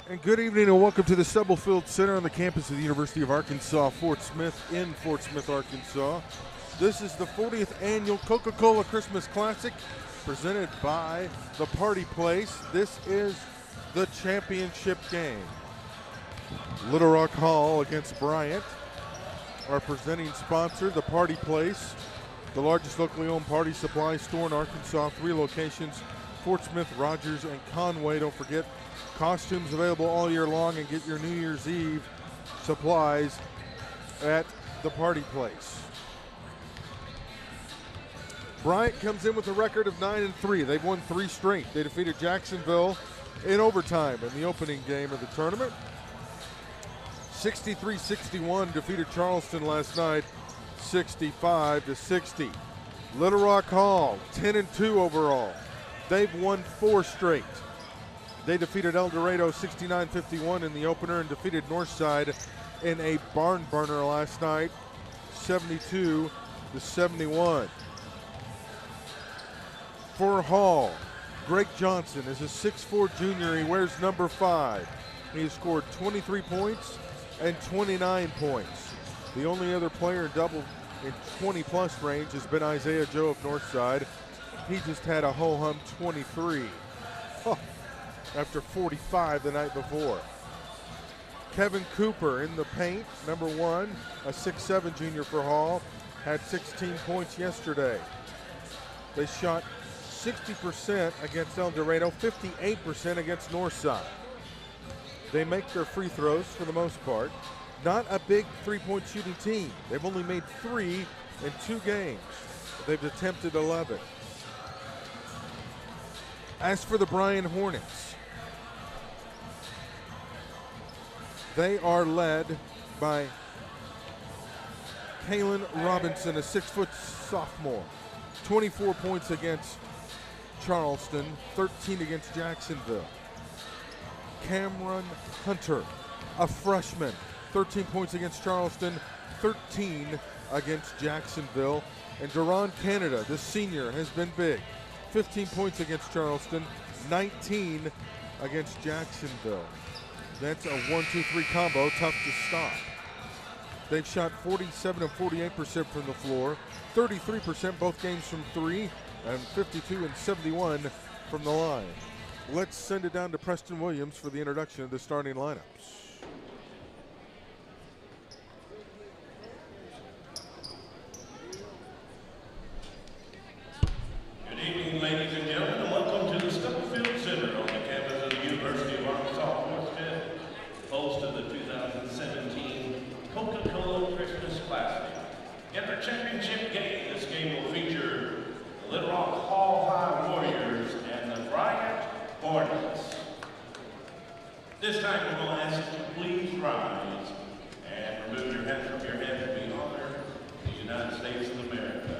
And good evening and welcome to the Stubblefield Center on the campus of the University of Arkansas, Fort Smith in Fort Smith, Arkansas. This is the 40th annual Coca-Cola Christmas Classic presented by the Party Place. This is the championship game. Little Rock Hall against Bryant. Our presenting sponsor, the Party Place, the largest locally owned party supply store in Arkansas, 3 locations, Fort Smith, Rogers, and Conway. Don't forget, costumes available all year long, and get your New Year's Eve supplies at the Party Place. Bryant comes in with a record of 9-3. They've won 3 straight. They defeated Jacksonville in overtime in the opening game of the tournament. 63-61 defeated Charleston last night, 65-60. Little Rock Hall, 10-2 overall. They've won 4 straight. They defeated El Dorado 69-51 in the opener and defeated Northside in a barn burner last night, 72-71. For Hall, Greg Johnson is a 6'4" junior. He wears number 5. He has scored 23 points and 29 points. The only other player double in 20-plus range has been Isaiah Joe of Northside. He just had a ho-hum 23 after 45 the night before. Kevin Cooper in the paint, number 1, a 6'7" junior for Hall, had 16 points yesterday. They shot 60% against El Dorado, 58% against Northside. They make their free throws for the most part. Not a big three-point shooting team. They've only made 3 in 2 games. They've attempted 11. As for the Bryant Hornets, they are led by Kalen Robinson, a 6' sophomore. 24 points against Charleston, 13 against Jacksonville. Cameron Hunter, a freshman, 13 points against Charleston, 13 against Jacksonville. And Duran Canada, the senior, has been big. 15 points against Charleston, 19 against Jacksonville. That's a 1-2-3 combo, tough to stop. They've shot 47 and 48% from the floor, 33% both games from 3, and 52 and 71 from the line. Let's send it down to Preston Williams for the introduction of the starting lineups. Good evening, ladies and gentlemen, and welcome to the Stubblefield Center on the campus of the University of Arkansas, Fort Smith, host of the 2017 Coca-Cola Christmas Classic. In the championship game, this game will feature the Little Rock Hall High Warriors and the Bryant Hornets. This time we're going to ask you to please rise and remove your hat from your head to be honored the United States of America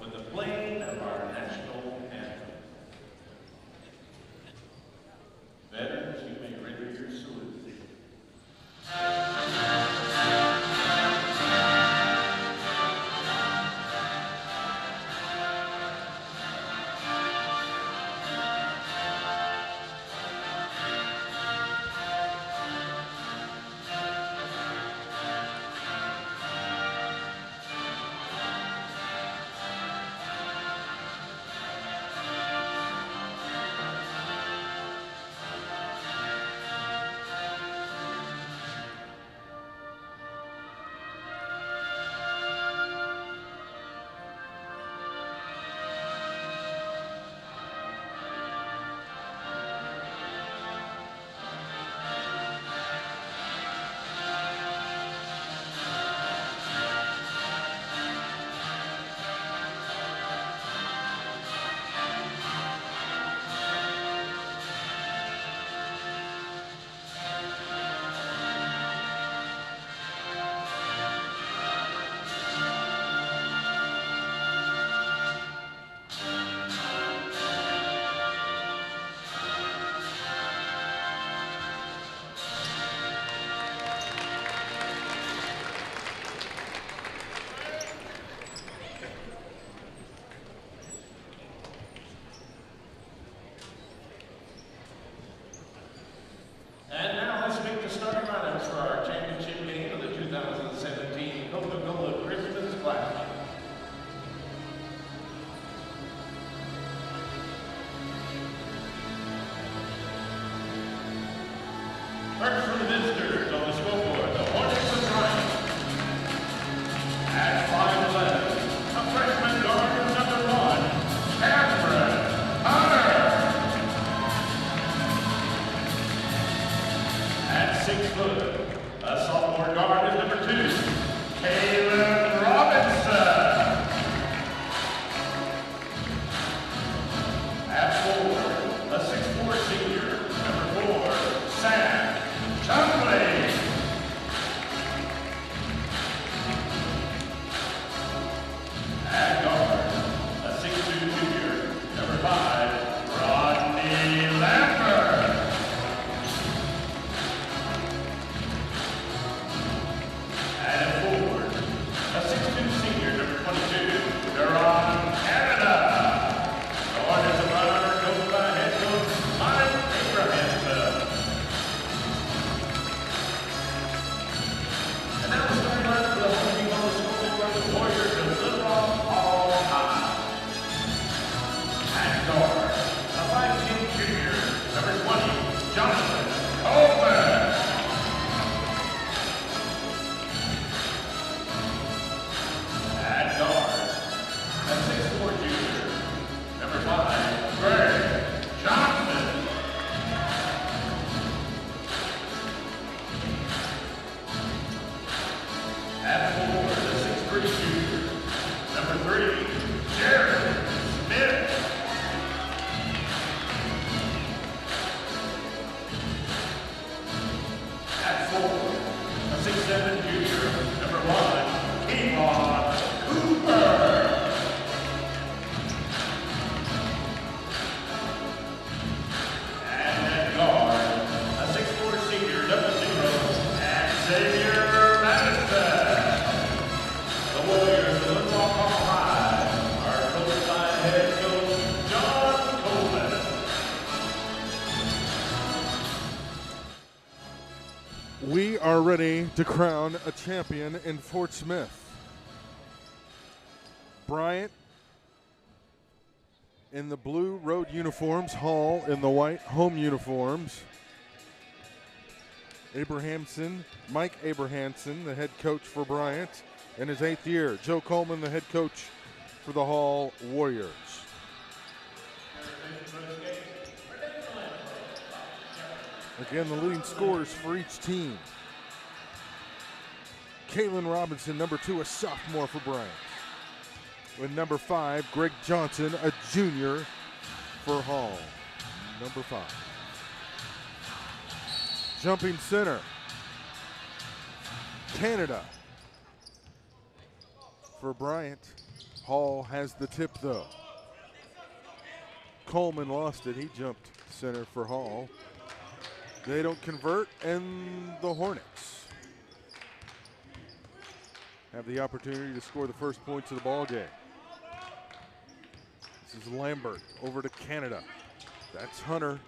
with the playing of our national anthem. Veterans, you may render your salute. First for the visitors on the scoreboard, the Hornets of Bryant. At 5'11", a freshman guard number 1, Cameron Hunter. At 6 foot, a sophomore guard is number 2, Caleb Robinson. At 4, a 6'4" senior, number 4, Sam Chumley. At guard, a 6'2" junior, number 5, Rodney Lambert. At forward, a 6'2" senior, number 22, Duran Canada. The Hornets of Bryant are coached by head coach Mike Abraham. And now the starting line for the home team on the scoreboard, the Warriors of Little Rock All High. At guard, a 5'10" junior, number 20, Jonathan Coleman. At guard, a 6'4" junior, number 5, Greg Johnson. At forward, a 6'3" junior, number 3, Jared Smith. At forward, a 6'7" junior, number 1, Kevon Cooper. And at guard, a 6'4" senior, number 0, Xavier Madison. The Warriors of Little Rock All High are coached by head coach John Coleman. We are ready to crown a champion in Fort Smith. Bryant in the blue road uniforms, Hall in the white home uniforms. Mike Abrahamson, the head coach for Bryant in his 8th year. Joe Coleman, the head coach for the Hall Warriors. Again, the leading scorers for each team. Kalen Robinson, number 2, a sophomore for Bryant. With number 5, Greg Johnson, a junior for Hall. Number 5. Jumping center, Canada. For Bryant, Hall has the tip though. Coleman lost it, he jumped center for Hall. They don't convert, and the Hornets have the opportunity to score the first points of the ball game. This is Lambert over to Canada. That's Hunter.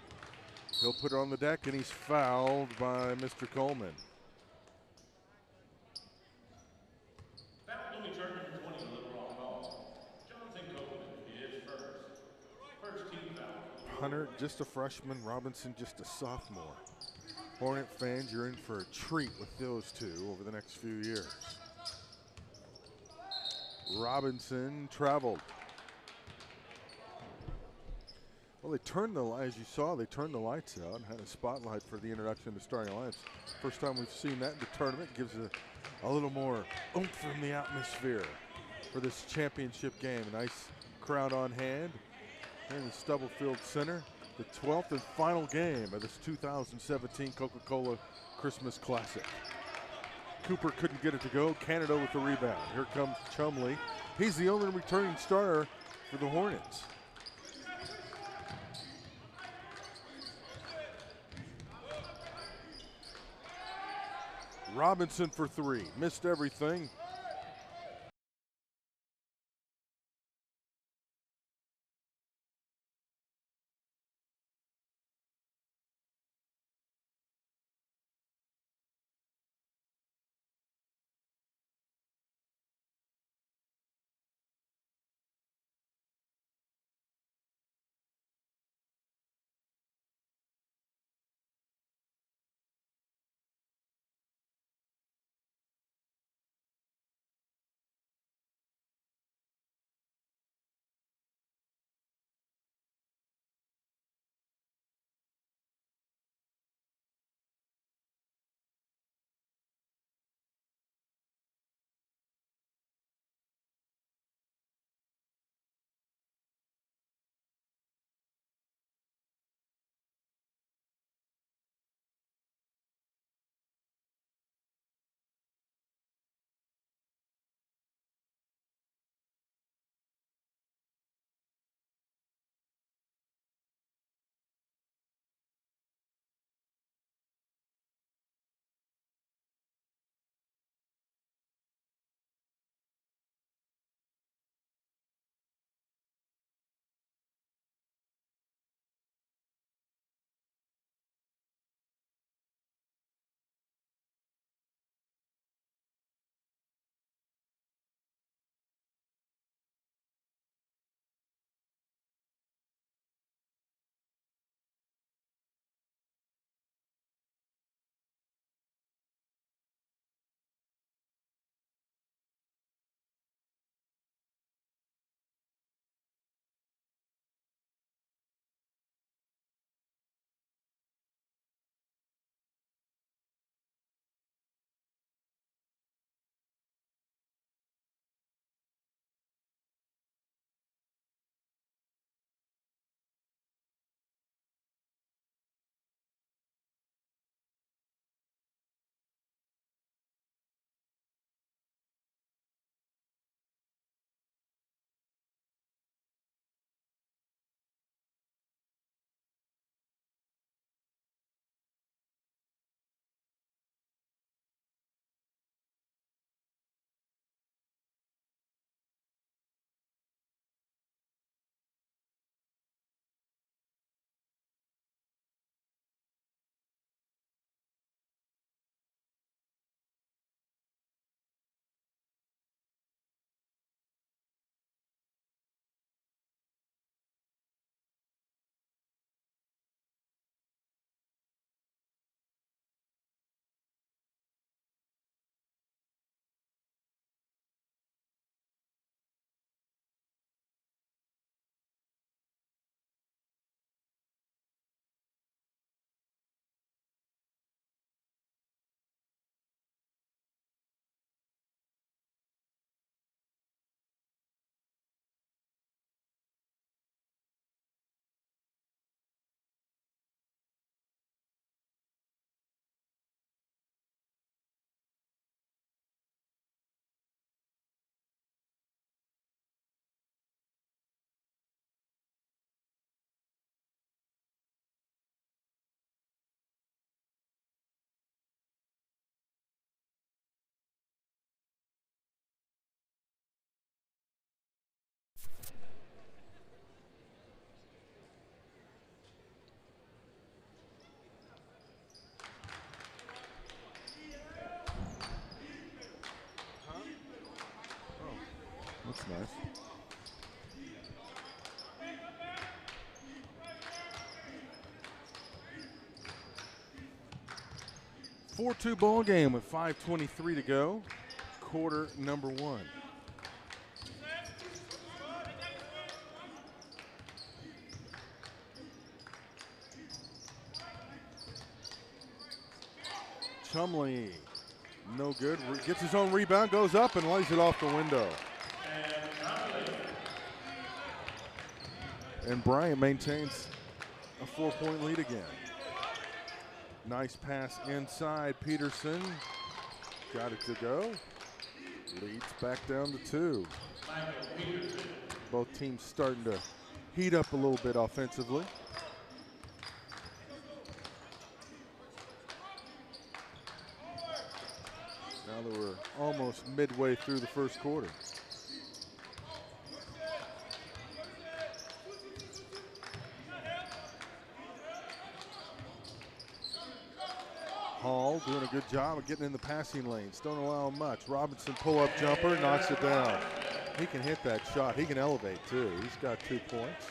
He'll put it on the deck, and he's fouled by Mr. Coleman. Foul will be turned number 20, Little Rock Hall. Jonathan Coleman is first. First team foul. Hunter, just a freshman. Robinson, just a sophomore. Hornet fans, you're in for a treat with those two over the next few years. Robinson traveled. Well, they turned as you saw, they turned the lights out and had a spotlight for the introduction to starting lineups. First time we've seen that in the tournament. Gives a little more oomph in the atmosphere for this championship game. A nice crowd on hand here in the Stubblefield Center. The 12th and final game of this 2017 Coca-Cola Christmas Classic. Cooper couldn't get it to go. Canada with the rebound. Here comes Chumley. He's the only returning starter for the Hornets. Robinson for 3. Missed everything. 4-2 ball game with 5:23 to go. Quarter number 1. Chumley, no good. Gets his own rebound, goes up and lays it off the window. And Bryant maintains a 4-point lead again. Nice pass inside. Peterson got it to go. Leads back down to 2. Both teams starting to heat up a little bit offensively. Now that we're almost midway through the first quarter. Hall doing a good job of getting in the passing lanes. Don't allow him much. Robinson pull-up jumper, knocks it down. He can hit that shot. He can elevate too. He's got 2 points.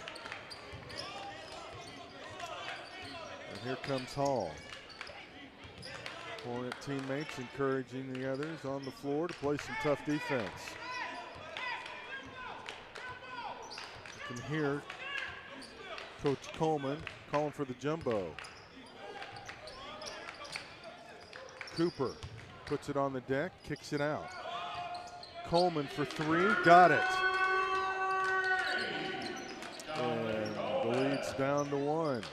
And here comes Hall. Hornet teammates encouraging the others on the floor to play some tough defense. You can hear Coach Coleman calling for the jumbo. Cooper puts it on the deck, kicks it out. Coleman for 3, got it. And the lead's down to 1.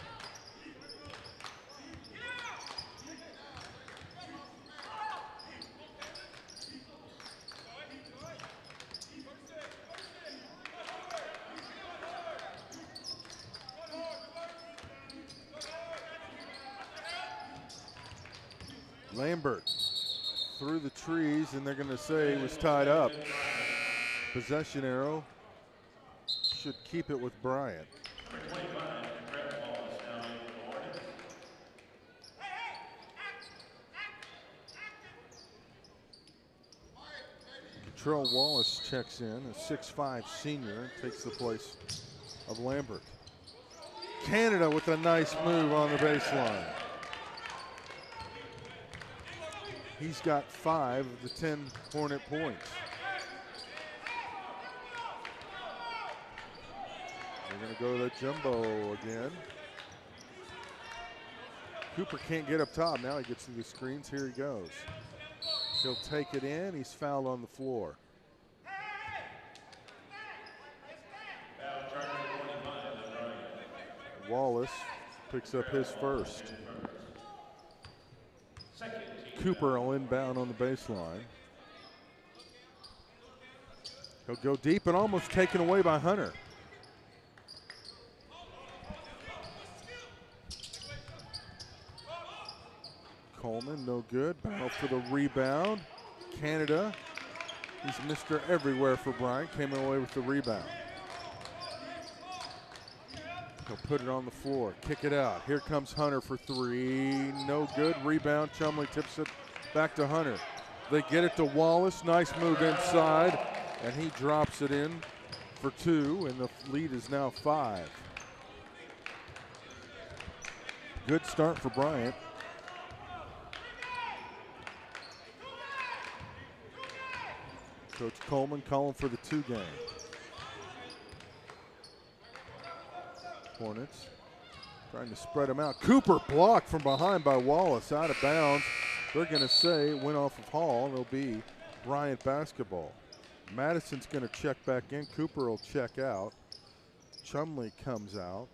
Lambert through the trees, and they're going to say he was tied up. Possession arrow should keep it with Bryant. Trell Wallace checks in, a 6'5" senior, takes the place of Lambert. Canada with a nice move on the baseline. He's got 5 of the 10 Hornet points. They're going to go to the jumbo again. Cooper can't get up top. Now he gets to the screens. Here he goes. He'll take it in. He's fouled on the floor. Wallace picks up his first. Cooper will inbound on the baseline. He'll go deep and almost taken away by Hunter. Coleman, no good. Battle for the rebound. Canada, he's Mr. Everywhere for Bryant, came away with the rebound. He'll put it on the floor, kick it out. Here comes Hunter for 3, no good. Rebound, Chumley tips it back to Hunter. They get it to Wallace, nice move inside, and he drops it in for 2, and the lead is now 5. Good start for Bryant. Coach Coleman calling for the 2 game. Hornets trying to spread them out. Cooper blocked from behind by Wallace, out of bounds. They're going to say it went off of Hall, and it'll be Bryant basketball. Madison's going to check back in. Cooper will check out. Chumley comes out.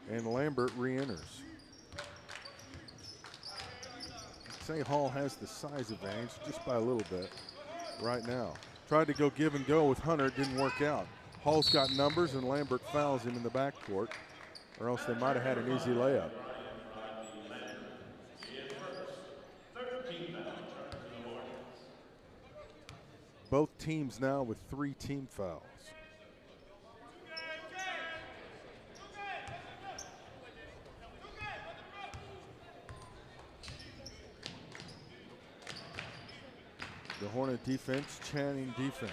And Lambert re-enters. I'd say Hall has the size advantage just by a little bit right now. Tried to go give and go with Hunter, didn't work out. Hall's got numbers and Lambert fouls him in the backcourt, or else they might have had an easy layup. Both teams now with 3 team fouls. The Hornet defense, Channing defense.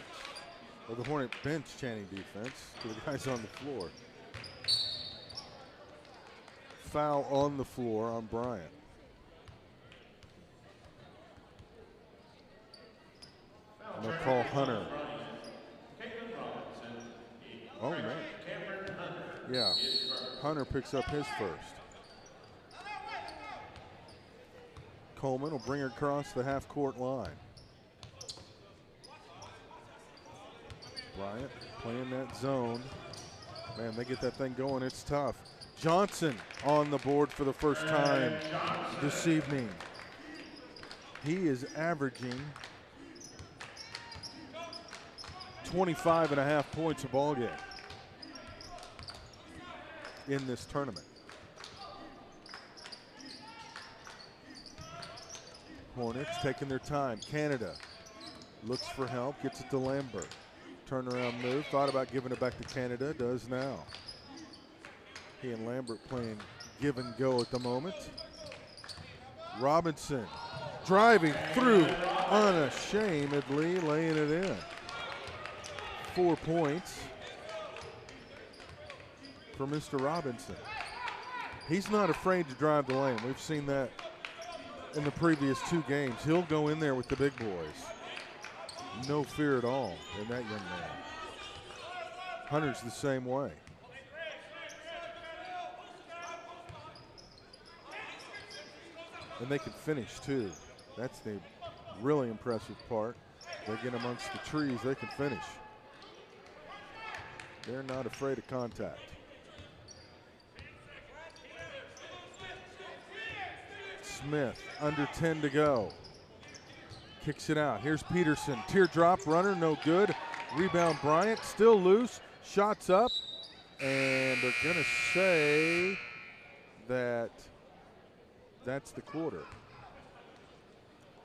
Or the Hornet bench, Channing defense, to the guys on the floor. foul on the floor on Bryant. And they'll call Hunter. Oh, man. Yeah, Hunter picks up his first. Coleman will bring her across the half-court line. Bryant playing that zone. Man, they get that thing going, it's tough. Johnson on the board for the first time this evening. He is averaging 25.5 points a ball game in this tournament. Hornets taking their time. Canada looks for help, gets it to Lambert. Turnaround move, thought about giving it back to Canada, does now. He and Lambert playing give and go at the moment. Robinson driving through unashamedly, laying it in. 4 points for Mr. Robinson. He's not afraid to drive the lane. We've seen that in the previous 2 games. He'll go in there with the big boys. No fear at all in that young man. Hunter's the same way. And they can finish too. That's the really impressive part. They get amongst the trees, they can finish. They're not afraid of contact. Smith, under 10 to go. Kicks it out. Here's Peterson. Teardrop runner, no good. Rebound Bryant, still loose. Shots up. And they're going to say that that's the quarter.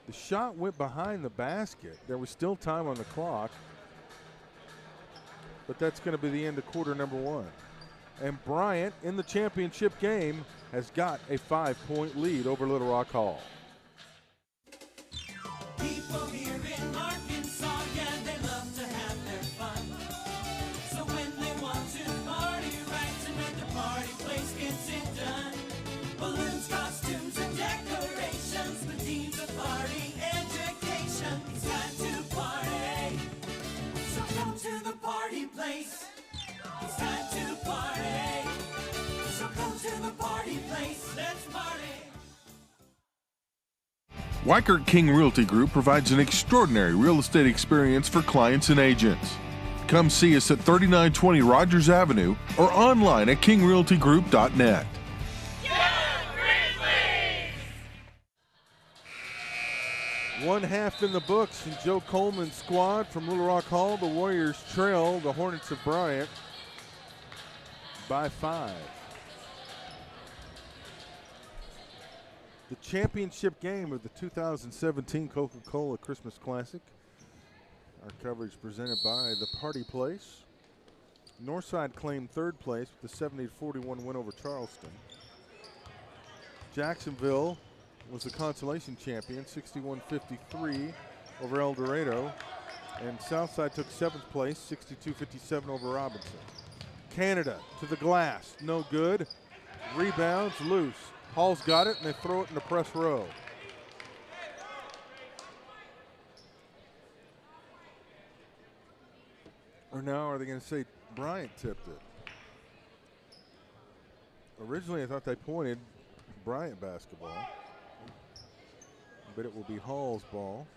The shot went behind the basket. There was still time on the clock. But that's going to be the end of quarter number 1. And Bryant, in the championship game, has got a 5-point lead over Little Rock Hall. People here in Arkansas, yeah, they love to have their fun. So when they want to party right, tonight the party place gets it done. Balloons, costumes, and decorations, the themes of party education. It's time to party, so come to the party place. It's time to party, so come to the party place. Let's party. Weichert King Realty Group provides an extraordinary real estate experience for clients and agents. Come see us at 3920 Rogers Avenue or online at kingrealtygroup.net. One half in the books, and Joe Coleman's squad from Little Rock Hall. The Warriors trail the Hornets of Bryant by 5. The championship game of the 2017 Coca-Cola Christmas Classic. Our coverage presented by the Party Place. Northside claimed 3rd place with the 70-41 win over Charleston. Jacksonville was the consolation champion, 61-53 over El Dorado. And Southside took 7th place, 62-57 over Robinson. Canada to the glass, no good. Rebounds, loose. Hall's got it, and they throw it in the press row. Or now are they going to say Bryant tipped it? Originally I thought they pointed Bryant basketball, but it will be Hall's ball.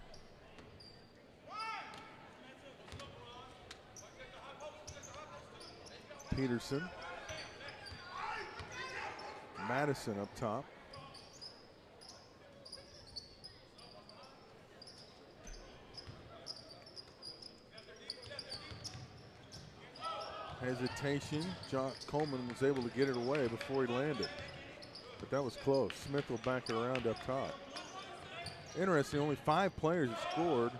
Peterson. Madison up top. Hesitation. John Coleman was able to get it away before he landed, but that was close. Smith will back it around up top. Interesting, only 5 players scored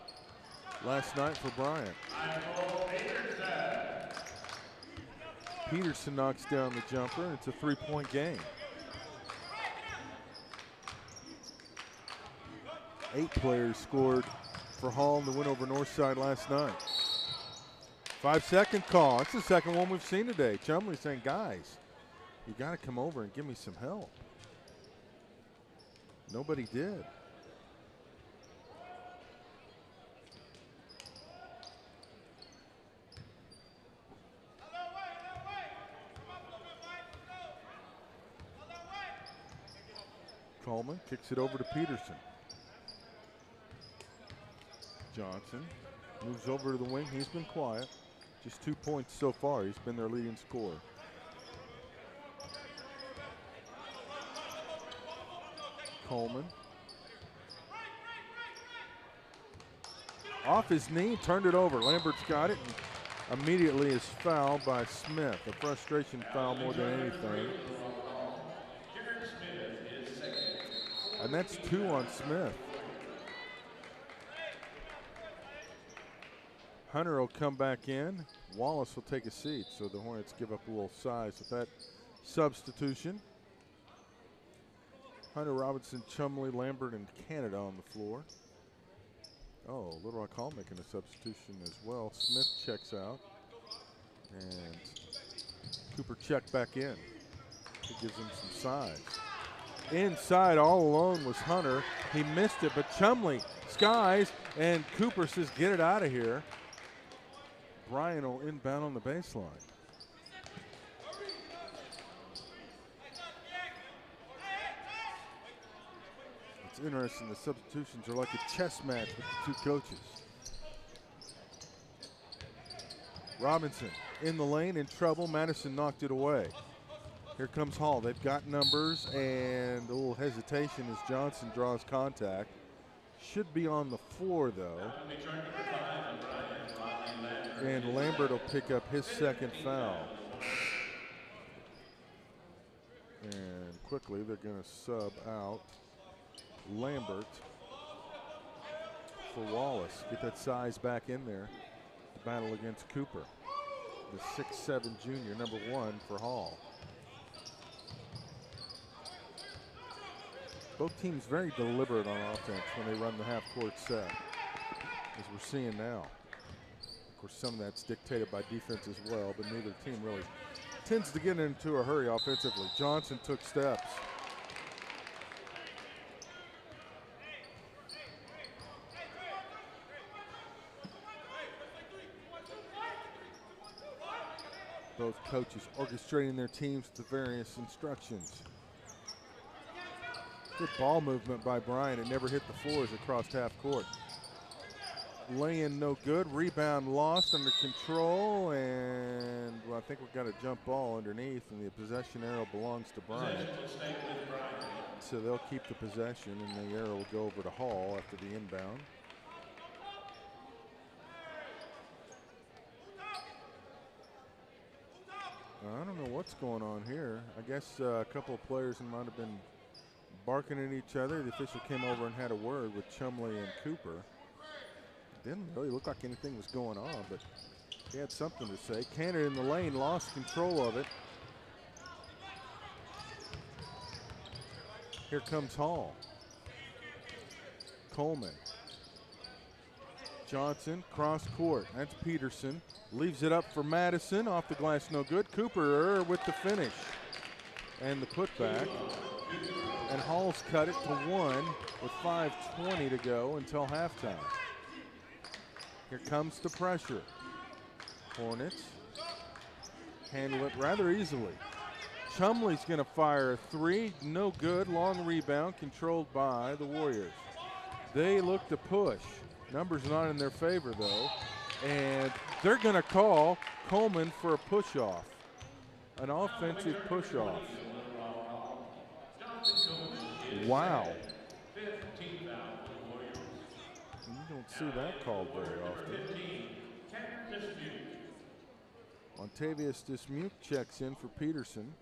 last night for Bryant. Peterson knocks down the jumper, and it's a 3-point game. 8 players scored for Hall in the win over Northside last night. 5-second call. It's the second one we've seen today. Chumley saying, guys, You got to come over and give me some help. Nobody did. Coleman kicks it over to Peterson. Johnson moves over to the wing. He's been quiet. Just 2 points so far. He's been their leading scorer. Coleman. Off his knee, turned it over. Lambert's got it and immediately is fouled by Smith. A frustration foul more than anything. And that's 2 on Smith. Hunter will come back in. Wallace will take a seat, so the Hornets give up a little size with that substitution. Hunter, Robinson, Chumley, Lambert, and Canada on the floor. Oh, Little Rock Hall making a substitution as well. Smith checks out. And Cooper checked back in. It gives him some size. Inside all alone was Hunter. He missed it, but Chumley skies, and Cooper says, get it out of here. Bryant will inbound on the baseline. It's interesting, the substitutions are like a chess match with the 2 coaches. Robinson in the lane, in trouble. Madison knocked it away. Here comes Hall. They've got numbers, and a little hesitation as Johnson draws contact. Should be on the floor, though. And Lambert will pick up his 2nd foul. And quickly, they're going to sub out Lambert for Wallace. Get that size back in there to battle against Cooper. The 6'7" junior, number 1 for Hall. Both teams very deliberate on offense when they run the half-court set, as we're seeing now. Of course, some of that's dictated by defense as well, but neither team really tends to get into a hurry offensively. Johnson took steps. Both coaches orchestrating their teams to various instructions. Good ball movement by Bryant. It never hit the floors across half court. Lay-in no good. Rebound lost, under control, and well, I think we've got a jump ball underneath, and the possession arrow belongs to Bryant. So they'll keep the possession, and the arrow will go over to Hall after the inbound. I don't know what's going on here. I guess a couple of players might have been barking at each other. The official came over and had a word with Chumley and Cooper. Didn't really look like anything was going on, but he had something to say. Canada in the lane, lost control of it. Here comes Hall. Coleman. Johnson, cross court. That's Peterson. Leaves it up for Madison. Off the glass, no good. Cooper with the finish. And the putback. And Hall's cut it to 1 with 5:20 to go until halftime. Here comes the pressure. Hornets handle it rather easily. Chumley's going to fire a 3. No good. Long rebound controlled by the Warriors. They look to push. Numbers not in their favor, though. And they're going to call Coleman for a push-off. An offensive push-off. Wow. You don't see that called very often. Montavious Dismuke checks in for Peterson.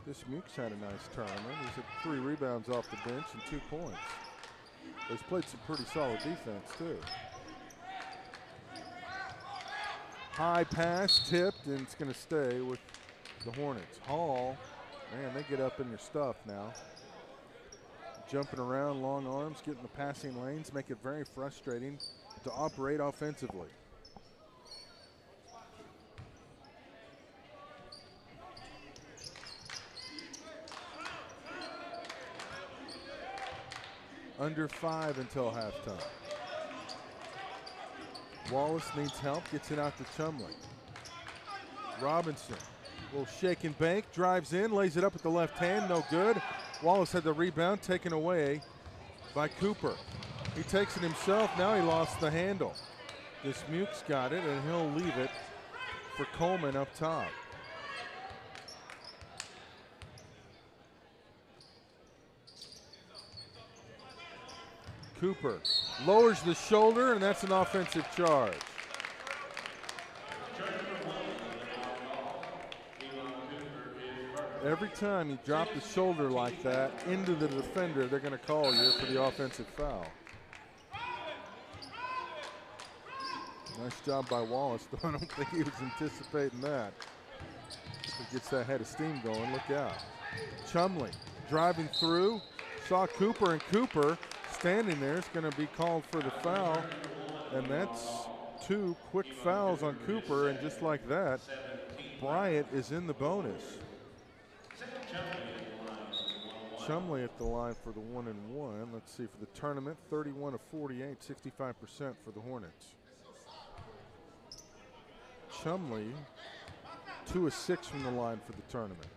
Dismuke's had a nice tournament. He's had 3 rebounds off the bench and 2 points. He's played some pretty solid defense, too. High pass, tipped, and it's going to stay with the Hornets. Hall, man, they get up in your stuff now. Jumping around, long arms, getting the passing lanes, make it very frustrating to operate offensively. Under 5 until halftime. Wallace needs help, gets it out to Chumley. Robinson will shake and bake, drives in, lays it up with the left hand, no good. Wallace had the rebound taken away by Cooper. He takes it himself, now he lost the handle. Dismuke's got it, and he'll leave it for Coleman up top. Cooper lowers the shoulder, and that's an offensive charge. Every time you drop the shoulder like that into the defender, they're going to call you for the offensive foul. Nice job by Wallace, though I don't think he was anticipating that. If he gets that head of steam going, look out. Chumley driving through, saw Cooper, and Cooper standing there is going to be called for the foul, and that's 2 quick fouls on Cooper, and just like that, Bryant is in the bonus. Chumley at the line for the 1 and 1. Let's see, for the tournament, 31 of 48, 65% for the Hornets. Chumley, 2 of 6 from the line for the tournament.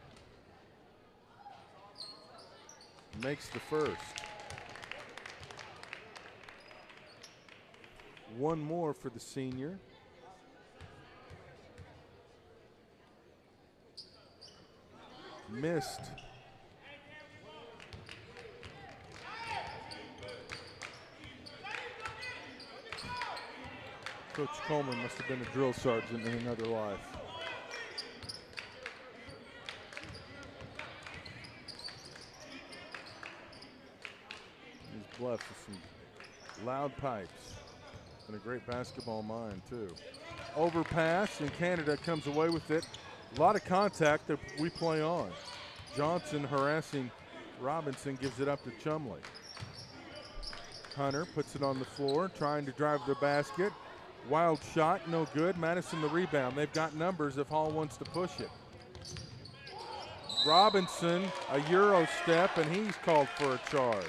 Makes the first. One more for the senior. Missed. Coach Coleman must have been a drill sergeant in another life. He's blessed with some loud pipes and a great basketball mind, too. Overpass, and Canada comes away with it. A lot of contact that we play on. Johnson harassing Robinson, gives it up to Chumley. Hunter puts it on the floor, trying to drive the basket. Wild shot, no good. Madison the rebound. They've got numbers if Hall wants to push it. Robinson, a Euro step, and he's called for a charge.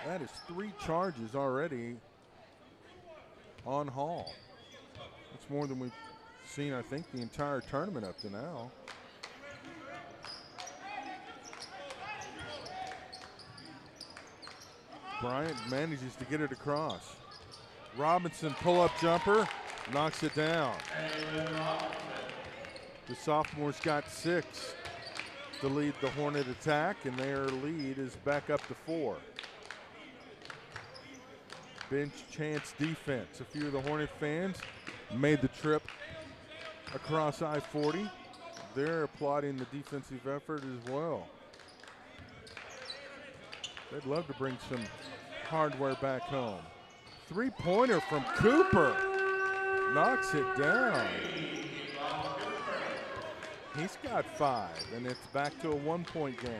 That is 3 charges already on Hall. That's more than we've seen, I think, the entire tournament up to now. Bryant manages to get it across. Robinson pull-up jumper, knocks it down. The sophomore's got 6 to lead the Hornet attack, and their lead is back up to 4. Bench chance defense. A few of the Hornet fans made the trip across I-40. They're applauding the defensive effort as well. They'd love to bring some hardware back home. 3-pointer from Cooper. Knocks it down. He's got 5, and it's back to a 1-point game.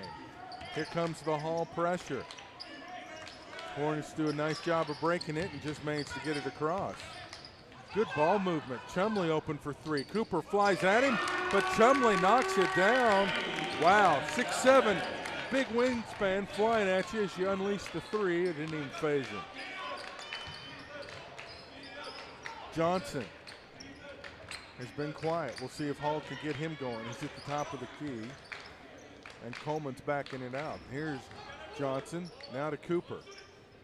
Here comes the Hall pressure. Hornets do a nice job of breaking it and just managed to get it across. Good ball movement. Chumley open for 3. Cooper flies at him, but Chumley knocks it down. Wow, 6'7", big wingspan flying at you as you unleash the 3. It didn't even phase him. Johnson has been quiet. We'll see if Hall can get him going. He's at the top of the key, and Coleman's backing it out. Here's Johnson, now to Cooper.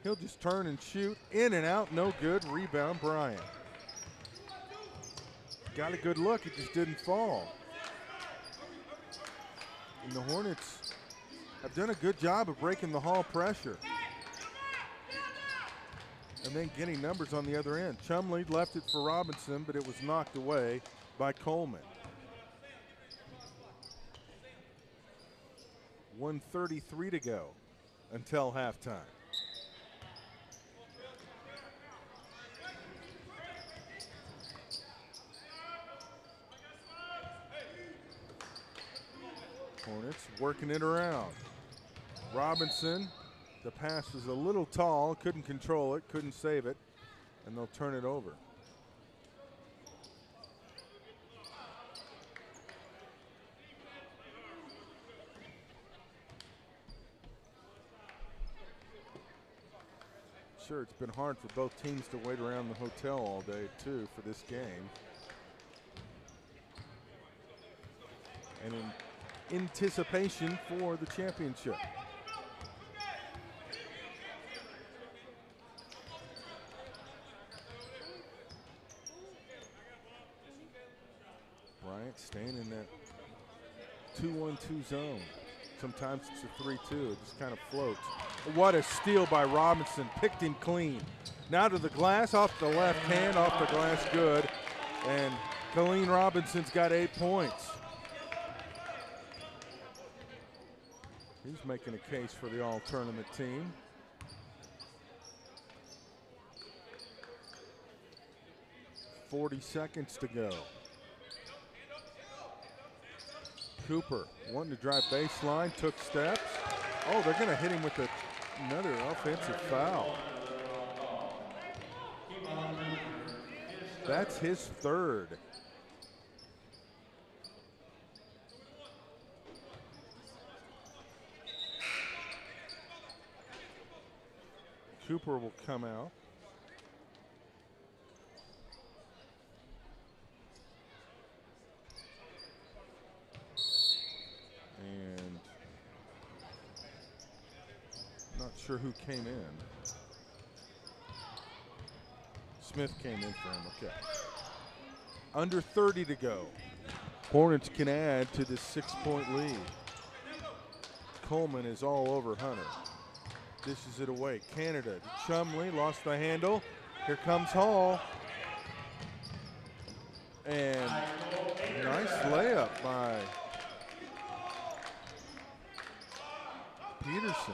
He'll just turn and shoot, in and out, no good. Rebound, Bryant. Got a good look, it just didn't fall. And the Hornets have done a good job of breaking the Hall pressure and then getting numbers on the other end. Chumley left it for Robinson, but it was knocked away by Coleman. 1:33 to go until halftime. Hornets working it around. Robinson, the pass was a little tall, couldn't control it, couldn't save it, and they'll turn it over. sure it's been hard for both teams to wait around the hotel all day, too, for this game. And in anticipation for the championship. Bryant staying in that 2-1-2 zone. Sometimes it's a 3-2. It just kind of floats. What a steal by Robinson. Picked him clean. Now to the glass, off the left hand, off the glass, good. And Colleen Robinson's got 8 points. He's making a case for the all-tournament team. .40 seconds to go. Cooper wanting to drive baseline, took steps. Oh, they're going to hit him with another offensive foul. That's his third. Cooper will come out. And not sure who came in. Smith came in for him, okay. Under 30 to go. Hornets can add to this 6-point lead. Coleman is all over Hunter. Dishes it away. Canada, Chumley lost the handle. Here comes Hall. And nice layup by Peterson.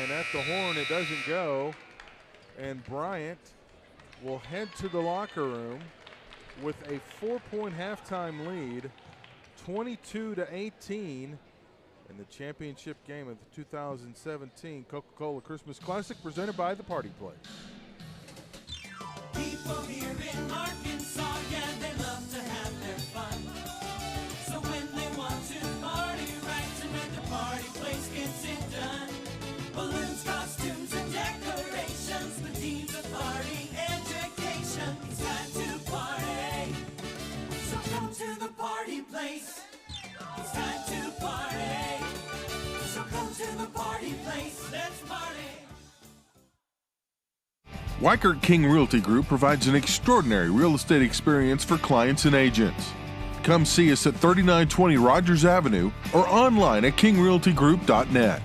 And at the horn, it doesn't go. And Bryant will head to the locker room with a 4-point halftime lead, 22-18 in the championship game of the 2017 Coca-Cola Christmas Classic, presented by the Party Place. People here in Arkansas, yeah, they love to have their fun. So when they want to party right, tonight the Party Place gets it done. Balloons, costumes, and decorations, the themes of party education. It's time to party, so come to the Party Place. It's time to party, so come to the Party Place. Let's party. Weichert King Realty Group provides an extraordinary real estate experience for clients and agents. Come see us at 3920 Rogers Avenue or online at kingrealtygroup.net.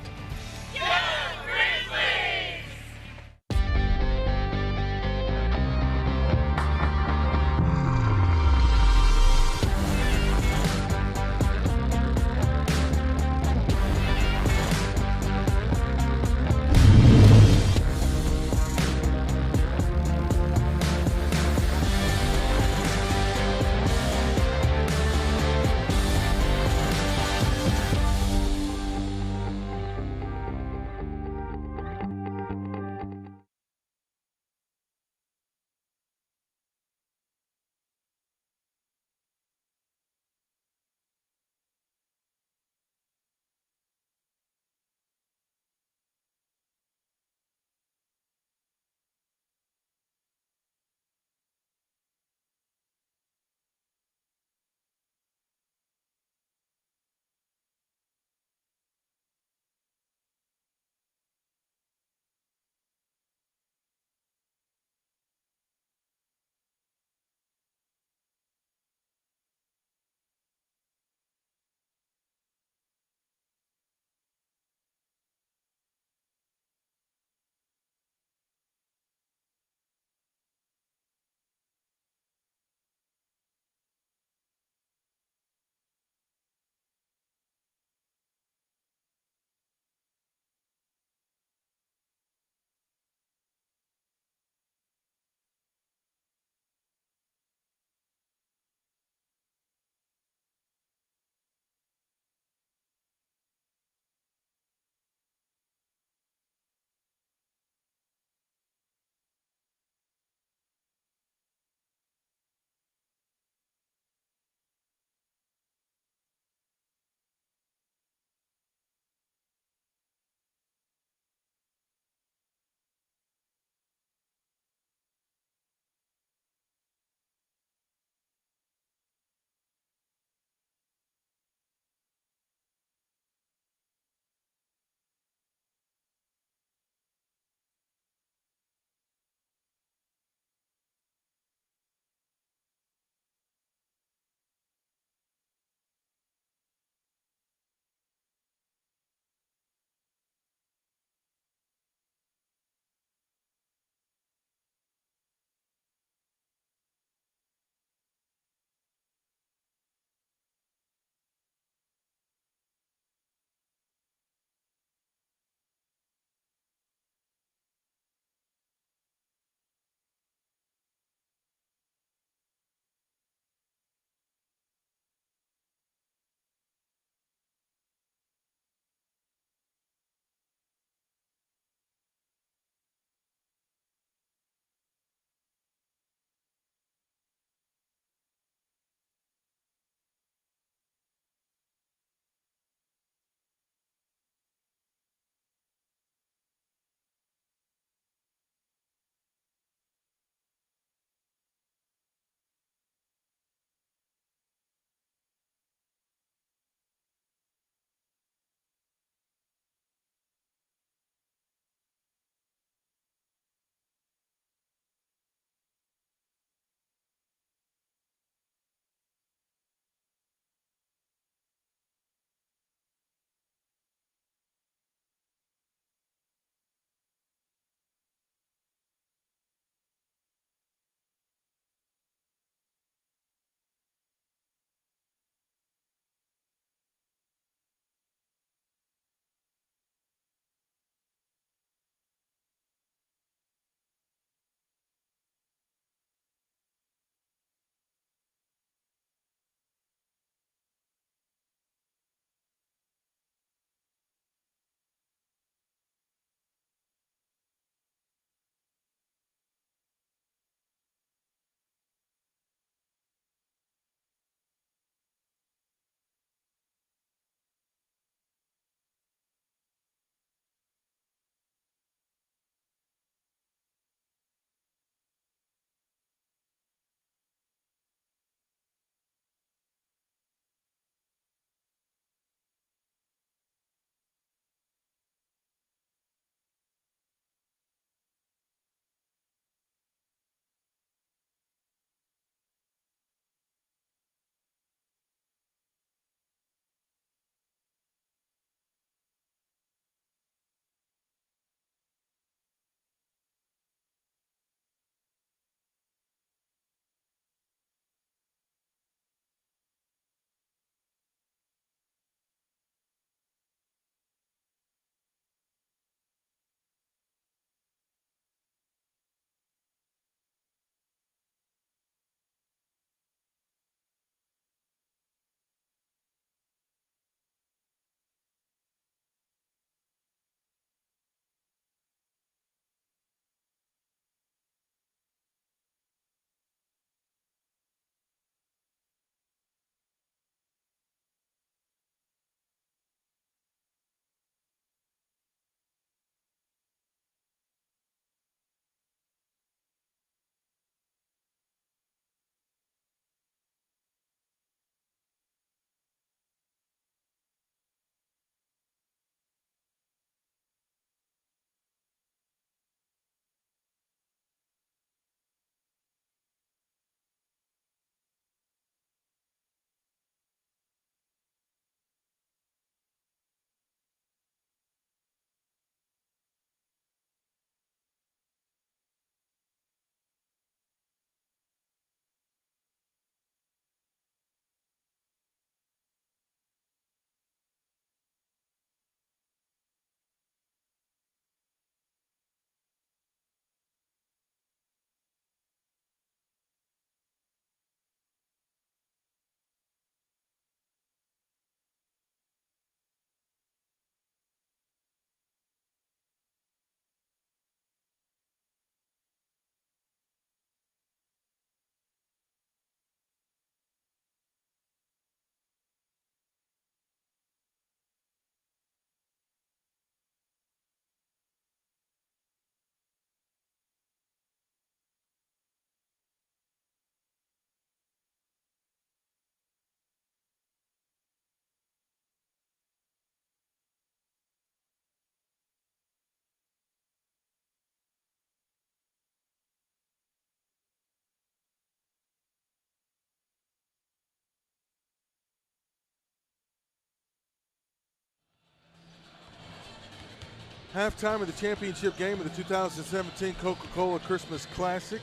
Halftime of the championship game of the 2017 Coca-Cola Christmas Classic.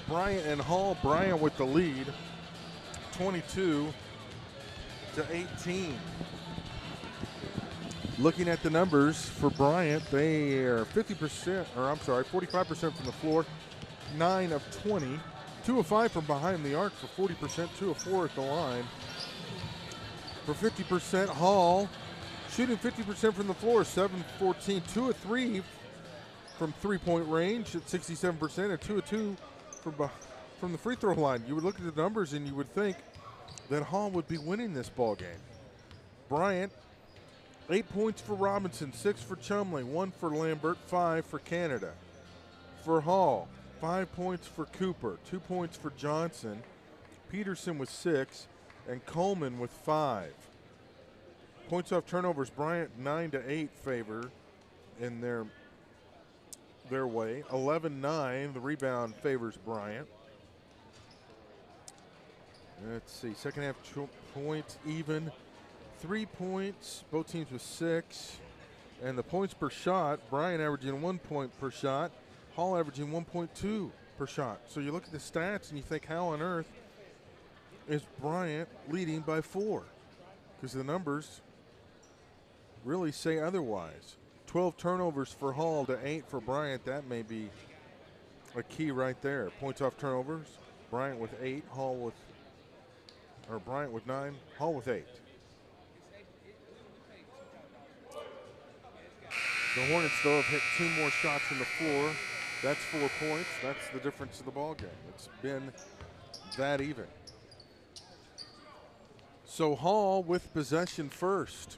Bryant and Hall. Bryant with the lead, 22-18. Looking at the numbers for Bryant, they are 45% from the floor, 9 of 20, 2 of 5 from behind the arc for 40%, 2 of 4 at the line. For 50%, Hall shooting 50% from the floor, 7-14, 2 of 3 from three-point range at 67%, and 2 of 2 from the free throw line. You would look at the numbers and you would think that Hall would be winning this ball game. Bryant, 8 points for Robinson, 6 for Chumley, 1 for Lambert, 5 for Canada. For Hall, 5 points for Cooper, 2 points for Johnson, Peterson with 6, and Coleman with 5. Points off turnovers, Bryant 9-8 favor in their way. 11-9, the rebound favors Bryant. Let's see, second half points even. 3 points, both teams with 6. And the points per shot, Bryant averaging 1 point per shot, Hall averaging 1.2 per shot. So you look at the stats and you think, how on earth is Bryant leading by 4? Because the numbers really say otherwise. 12 turnovers for Hall to 8 for Bryant. That may be a key right there. Points off turnovers, Bryant with 8, Bryant with 9, Hall with 8. The Hornets, though, have hit 2 more shots from the floor. That's 4 points. That's the difference of the ball game. It's been that even. So Hall with possession first.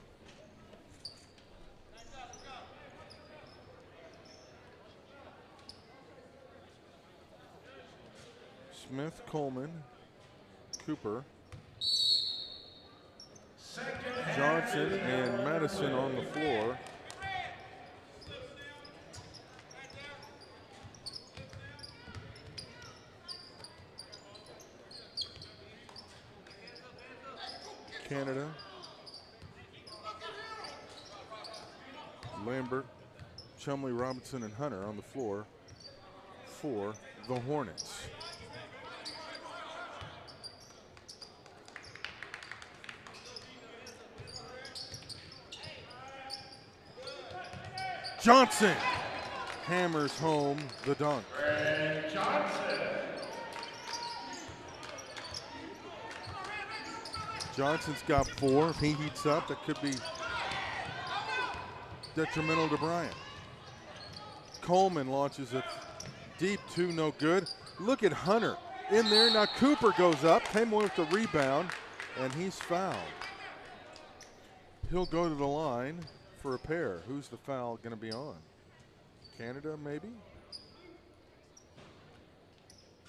Smith, Coleman, Cooper, Johnson, and Madison on the floor. Canada, Lambert, Chumley, Robinson, and Hunter on the floor for the Hornets. Johnson hammers home the dunk. Johnson's got 4. If he heats up, that could be detrimental to Bryant. Coleman launches it deep, 2, no good. Look at Hunter in there. Now Cooper goes up, came with the rebound, and he's fouled. He'll go to the line for a pair. Who's the foul going to be on? Canada, maybe?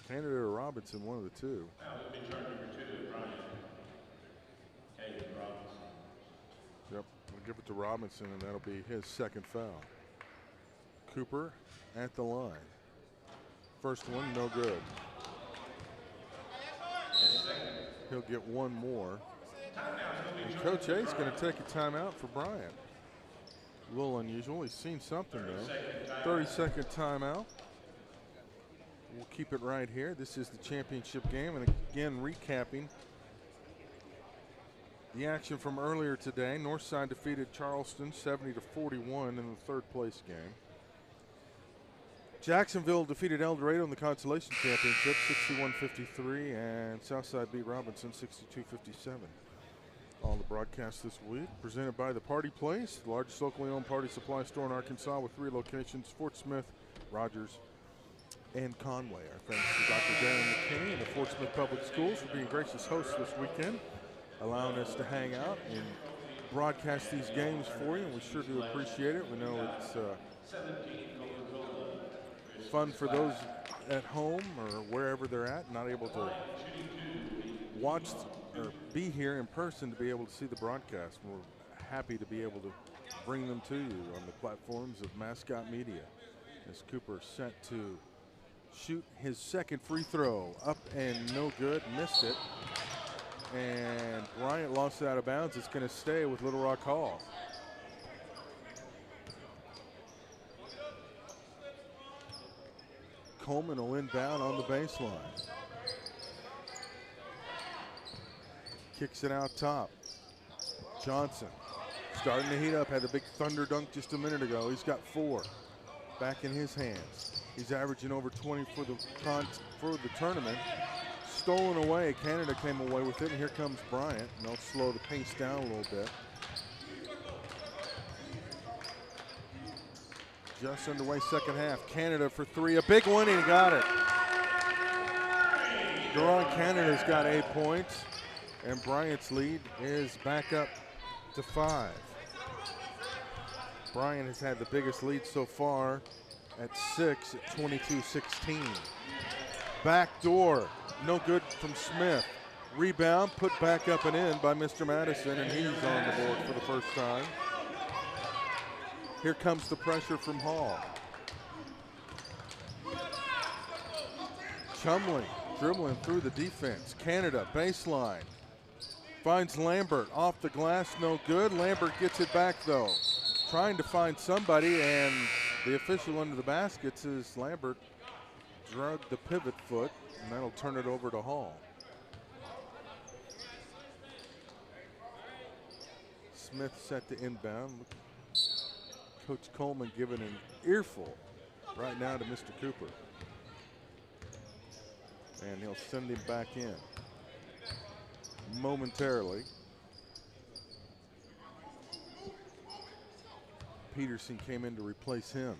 Canada or Robinson, one of the two. Yep, we'll give it to Robinson, and that'll be his second foul. Cooper at the line. First one, no good. He'll get 1 more. And Coach A's going to take a timeout for Bryant. A little unusual. He's seen something, though. 30-second timeout. We'll keep it right here. This is the championship game, and again, recapping the action from earlier today. Northside defeated Charleston 70-41 in the third-place game. Jacksonville defeated El Dorado in the Consolation Championship 61-53, and Southside beat Robinson 62-57. All the broadcasts this week presented by the Party Place, the largest locally owned party supply store in Arkansas with 3 locations: Fort Smith, Rogers, and Conway. Our thanks to Dr. Darren McKinney and the Fort Smith Public Schools for being gracious hosts this weekend, allowing us to hang out and broadcast these games for you, and we sure do appreciate it. We know it's fun for those at home or wherever they're at, not able to watch or be here in person to be able to see the broadcast. We're happy to be able to bring them to you on the platforms of Mascot Media. As Cooper set to shoot his second free throw, up and no good, missed it. And Bryant lost it out of bounds. It's going to stay with Little Rock Hall. Coleman will inbound on the baseline. Kicks it out top. Johnson starting to heat up. Had a big thunder dunk just a minute ago. He's got 4 back in his hands. He's averaging over 20 for the tournament. Stolen away. Canada came away with it, and here comes Bryant. And they'll slow the pace down a little bit. Just underway second half. Canada for 3. A big one, and he got it. Durant Canada's got 8 points, and Bryant's lead is back up to 5. Bryant has had the biggest lead so far at 6 at 22-16. Back door, no good from Smith. Rebound, put back up and in by Mr. Madison, and he's on the board for the first time. Here comes the pressure from Hall. Chumley dribbling through the defense. Canada baseline. Finds Lambert off the glass, no good. Lambert gets it back though. Trying to find somebody, and the official under the basket says Lambert drugged the pivot foot, and that'll turn it over to Hall. Smith set to inbound. Coach Coleman giving an earful right now to Mr. Cooper. And he'll send him back in momentarily. Peterson came in to replace him.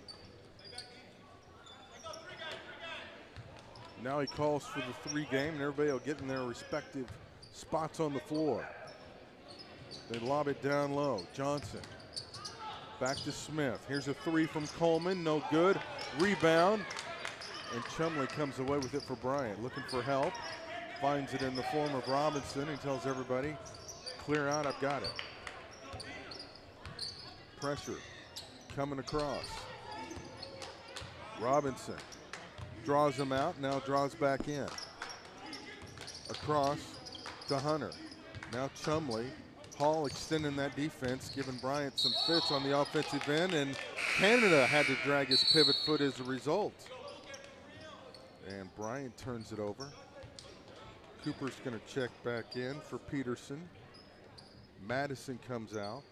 Now he calls for the 3 game, and everybody will get in their respective spots on the floor. They lob it down low. Johnson. Back to Smith. Here's a 3 from Coleman, no good. Rebound, and Chumley comes away with it for Bryant. Looking for help, finds it in the form of Robinson. He tells everybody, clear out, I've got it. Pressure coming across. Robinson draws him out, now draws back in. Across to Hunter. Now Chumley. Hall extending that defense, giving Bryant some fits on the offensive end, and Canada had to drag his pivot foot as a result. And Bryant turns it over. Cooper's going to check back in for Peterson. Madison comes out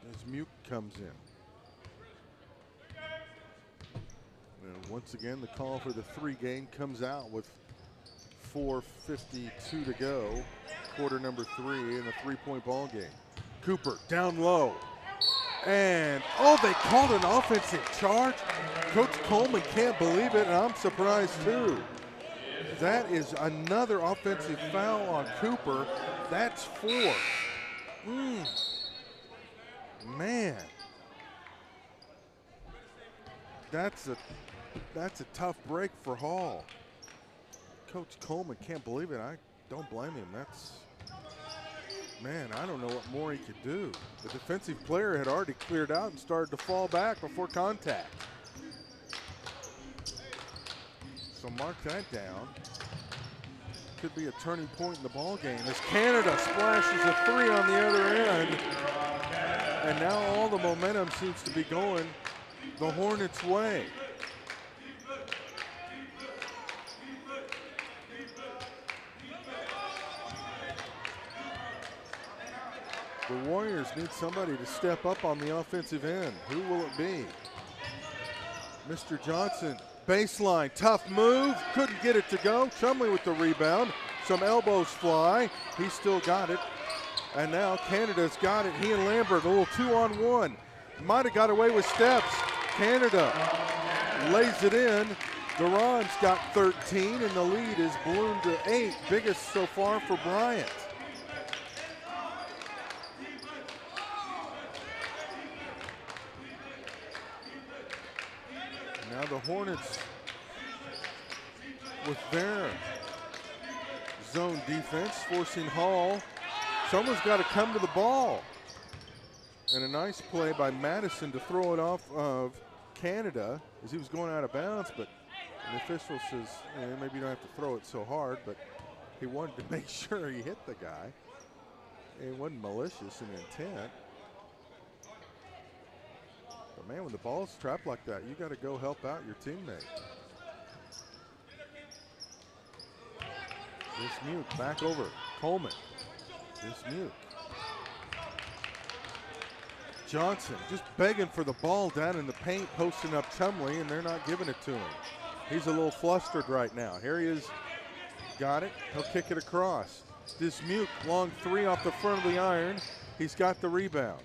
as Muke comes in. And once again, the call for the 3 game comes out with 4:52 to go. Quarter number 3 in a 3-point ball game. Cooper down low. And, oh, they called an offensive charge. Coach Coleman can't believe it, and I'm surprised too. That is another offensive foul on Cooper. That's 4. Man. That's a tough break for Hall. Coach Coleman can't believe it. I don't blame him. Man, I don't know what more he could do. The defensive player had already cleared out and started to fall back before contact. So mark that down. Could be a turning point in the ball game as Canada splashes a 3 on the other end. And now all the momentum seems to be going the Hornets' way. The Warriors need somebody to step up on the offensive end. Who will it be? Mr. Johnson, baseline, tough move, couldn't get it to go. Chumley with the rebound, some elbows fly. He still got it. And now Canada's got it. He and Lambert, a little 2-on-1. Might have got away with steps. Canada lays it in. Durant's got 13, and the lead is ballooned to 8. Biggest so far for Bryant. Now the Hornets with their zone defense, forcing Hall. Someone's got to come to the ball. And a nice play by Madison to throw it off of Canada as he was going out of bounds, but the official says, maybe you don't have to throw it so hard, but he wanted to make sure he hit the guy. It wasn't malicious in intent. But, man, when the ball's trapped like that, you got to go help out your teammate. Dismuke back over. Coleman. Dismuke. Johnson just begging for the ball down in the paint, posting up Chumley, and they're not giving it to him. He's a little flustered right now. Here he is. Got it. He'll kick it across. Dismuke, long three off the front of the iron. He's got the rebound.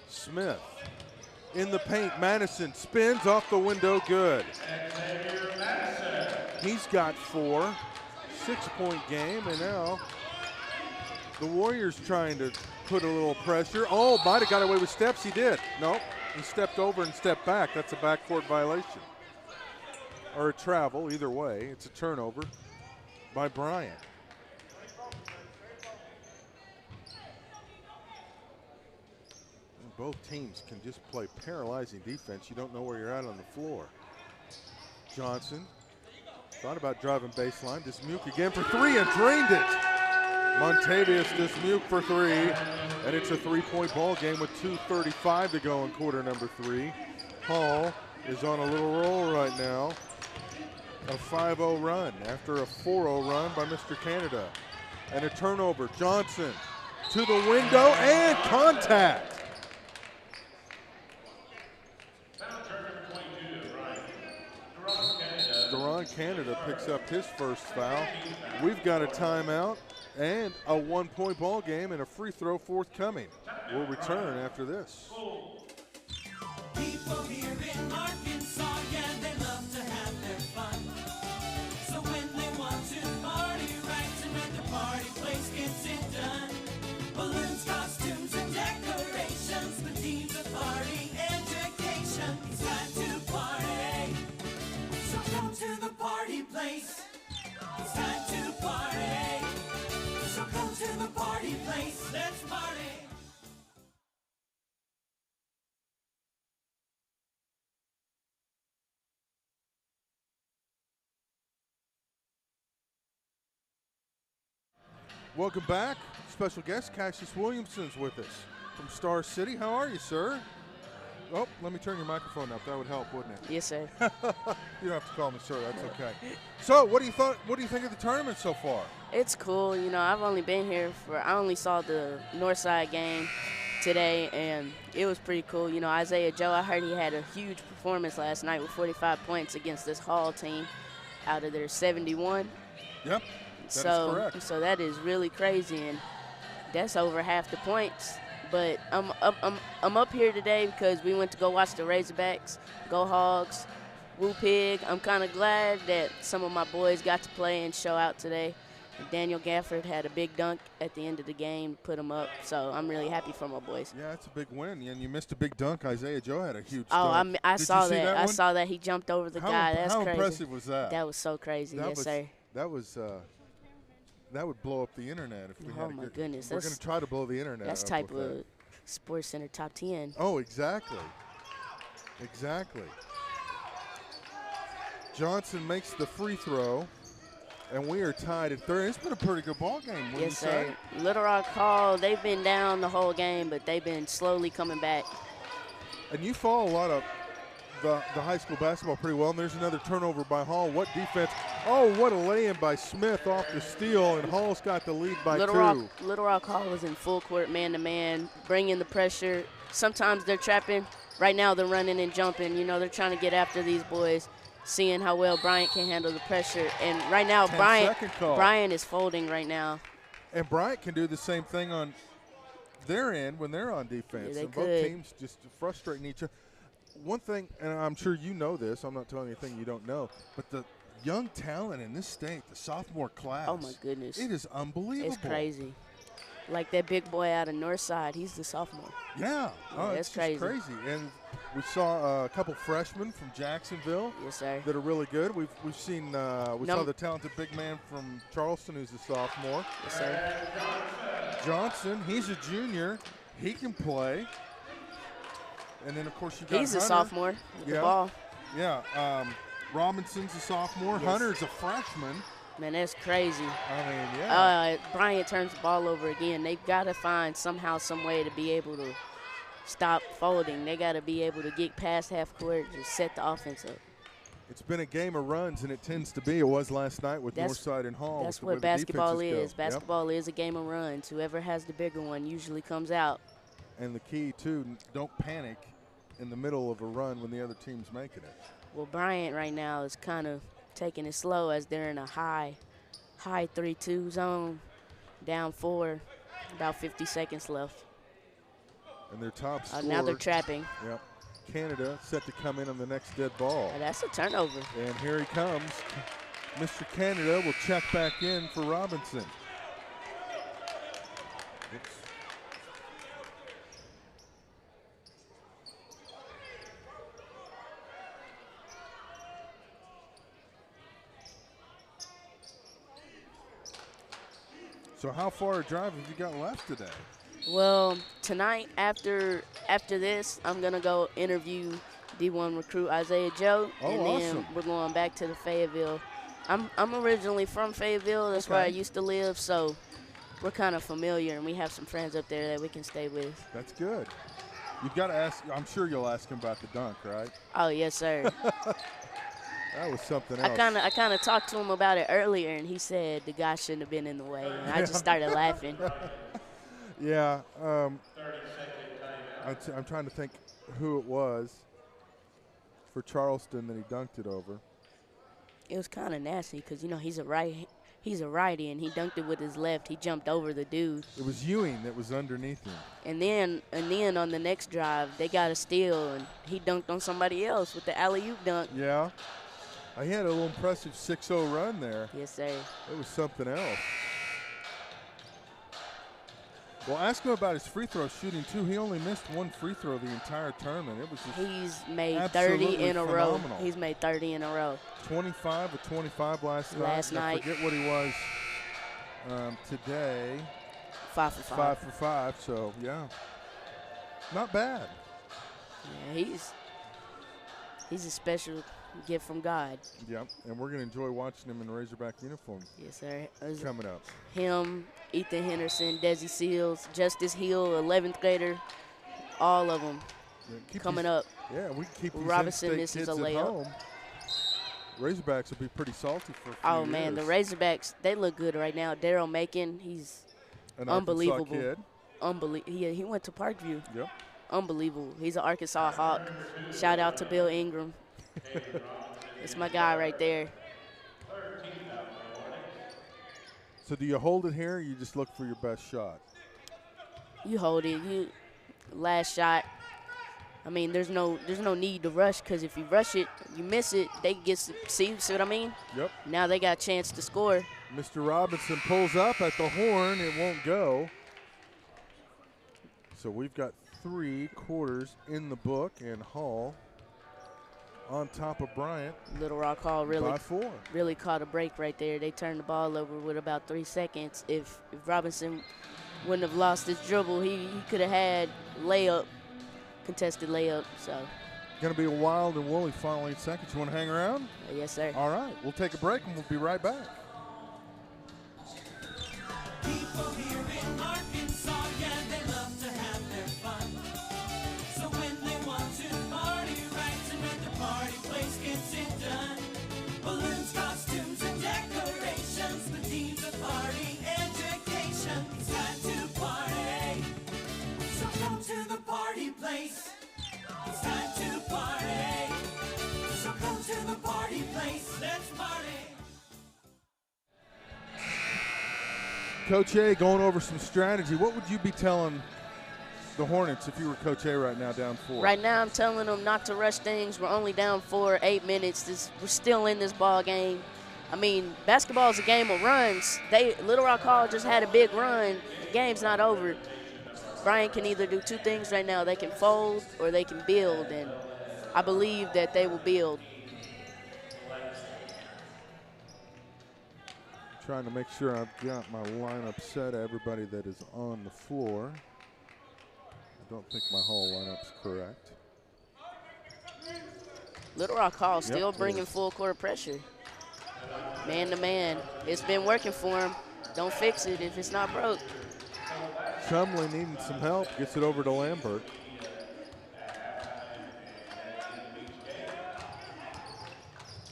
Smith in the paint. Madison spins off the window. Good. He's got 4. 6-point game, and now the Warriors trying to put a little pressure. Oh, might have got away with steps. He did. Nope. He stepped over and stepped back. That's a backcourt violation. Or a travel, either way. It's a turnover by Bryant. And both teams can just play paralyzing defense. You don't know where you're at on the floor. Johnson thought about driving baseline. Dismuke again for 3 and drained it. Montavious Dismuke for 3, and it's a 3-point ball game with 2:35 to go in quarter number 3. Hall is on a little roll right now. A 5-0 run after a 4-0 run by Mr. Canada. And a turnover. Johnson to the window and contact. Deron Canada picks up his first foul. We've got a timeout and a 1-point ball game and a free throw forthcoming. We'll return after this. People here in Arkansas, yeah, they love to have their fun. So when they want to party right, tonight the party place gets it done. Balloons, costumes, and decorations, the themes of party education. It's time to party, so come to the party place. It's time to party, so come to the party place. Let's party. Welcome back. Special guest Cassius Williamson's with us from Star City. How are you, sir? Oh, let me turn your microphone up. That would help, wouldn't it? Yes, sir. You don't have to call me sir. That's okay. So, what do you think of the tournament so far? It's cool. You know, I've only been here I only saw the Northside game today, and it was pretty cool. You know, Isaiah Joe, I heard he had a huge performance last night with 45 points against this Hall team out of their 71. Yep. That is correct. So that is really crazy, and that's over half the points. But I'm up here today because we went to go watch the Razorbacks, go Hogs, Woo Pig. I'm kind of glad that some of my boys got to play and show out today. Daniel Gafford had a big dunk at the end of the game, put him up. So I'm really happy for my boys. Yeah, it's a big win. And you missed a big dunk. Isaiah Joe had a huge dunk. Oh, I saw that. I saw that. He jumped over the guy. That's how crazy. How impressive was that? That was so crazy. Yes, sir. That would blow up the internet if we had. Oh my goodness! We're going to try to blow the internet. That's up type with of that. Sports Center top 10. Oh, exactly. Exactly. Johnson makes the free throw, and we are tied at 3rd. It's been a pretty good ball game. Yes, sir. Little Rock Hall, they've been down the whole game, but they've been slowly coming back. And you follow a lot of the high school basketball pretty well, and there's another turnover by Hall. What defense? Oh, what a lay-in by Smith off the steal, and Hall's got the lead by 2. Little Rock Hall is in full court man-to-man, bringing the pressure. Sometimes they're trapping. Right now they're running and jumping. You know, they're trying to get after these boys, seeing how well Bryant can handle the pressure. And right now Bryant is folding right now. And Bryant can do the same thing on their end when they're on defense. Yeah, and both teams just frustrating each other. One thing, and I'm sure you know this, I'm not telling you anything you don't know, but the young talent in this state, the sophomore class. Oh, my goodness. It is unbelievable. It's crazy. Like that big boy out of Northside, he's the sophomore. Yeah. Oh, it's crazy. And we saw a couple freshmen from Jacksonville. Yes, sir. That are really good. We've seen, saw the talented big man from Charleston who's a sophomore. Yes, sir. Johnson, he's a junior. He can play. And then, of course, you got He's Hunter. A sophomore with the ball. Yeah. Robinson's a sophomore. Yes. Hunter's a freshman. Man, that's crazy. I mean, yeah. Bryant turns the ball over again. They've got to find somehow, some way to be able to stop folding. They got to be able to get past half court, just set the offense up. It's been a game of runs, and it tends to be. It was last night with Northside and Hall. That's with the way what the basketball defenses is. go. Basketball is a game of runs. Whoever has the bigger one usually comes out. And the key, too, don't panic in the middle of a run when the other team's making it. Well, Bryant right now is kind of taking it slow as they're in a high 3-2 zone, down 4, about 50 seconds left. And their top scorer. Now they're trapping. Yep. Canada set to come in on the next dead ball. That's a turnover. And here he comes. Mr. Canada will check back in for Robinson. Oops. So how far a drive have you got left today? Well, tonight after this, I'm gonna go interview D1 recruit Isaiah Joe, and then we're going back to the Fayetteville. I'm originally from Fayetteville. That's where I used to live, so we're kind of familiar, and we have some friends up there that we can stay with. That's good. You've got to ask. I'm sure you'll ask him about the dunk, right? Oh yes, sir. That was something else. I kind of talked to him about it earlier, and he said the guy shouldn't have been in the way, and I just started laughing. Yeah. I'm trying to think who it was for Charleston that he dunked it over. It was kind of nasty because, you know, he's a righty, and he dunked it with his left. He jumped over the dude. It was Ewing that was underneath him. And then on the next drive, they got a steal, and he dunked on somebody else with the alley-oop dunk. Yeah. He had a little impressive 6-0 run there. Yes, sir. It was something else. Well, ask him about his free throw shooting, too. He only missed one free throw the entire tournament. It was just He's made 30 in a phenomenal. row. He's made 30 in a row. 25 of 25 last night. I forget what he was today. 5 for 5. 5 for 5, so, yeah. Not bad. Yeah, he's a special gift from God. Yep, and we're going to enjoy watching him in Razorback uniform. Yes, sir. Coming up. Him, Ethan Henderson, Desi Seals, Justice Hill, 11th grader, all of them coming up. Yeah, we keep these Robinson in-state misses kids a at layup. home. Razorbacks will be pretty salty for a few Oh, man, the years. Razorbacks, they look good right now. Daryl Macon, he's An unbelievable. Arkansas kid. He went to Parkview. Yep. Unbelievable. He's an Arkansas Hawk. Shout out to Bill Ingram. It's my guy right there. So do you hold it here or you just look for your best shot? You hold it. Last shot. I mean, there's no need to rush because if you rush it, you miss it, they get see what I mean? Yep. Now they got a chance to score. Mr. Robinson pulls up at the horn. It won't go. So we've got 3 quarters in the book, and Hall on top of Bryant. Little Rock Hall by 4. really caught a break right there. They turned the ball over with about 3 seconds. If Robinson wouldn't have lost his dribble, he could have had contested layup. So Going to be a wild and woolly final 8 seconds. You want to hang around? Yes, sir. All right. We'll take a break, and we'll be right back. People here in Arkansas, yeah, they love to have their fun. So when they want to party right, tonight the party place gets it done. Balloons, costumes, and decorations, the teams of party education. It's time to party, so come to the party place. It's time to party, so come to the party place. Let's party. Coach A going over some strategy. What would you be telling the Hornets if you were Coach A right now down 4? Right now I'm telling them not to rush things. We're only down 4, 8 minutes. We're still in this ball game. I mean, basketball is a game of runs. Little Rock Hall just had a big run. The game's not over. Bryant can either do 2 things right now. They can fold or they can build, and I believe that they will build. Trying to make sure I've got my lineup set, everybody that is on the floor. I don't think my whole lineup's correct. Little Rock Hall still bringing full court pressure. Man to man. It's been working for him. Don't fix it if it's not broke. Chumley needing some help, gets it over to Lambert.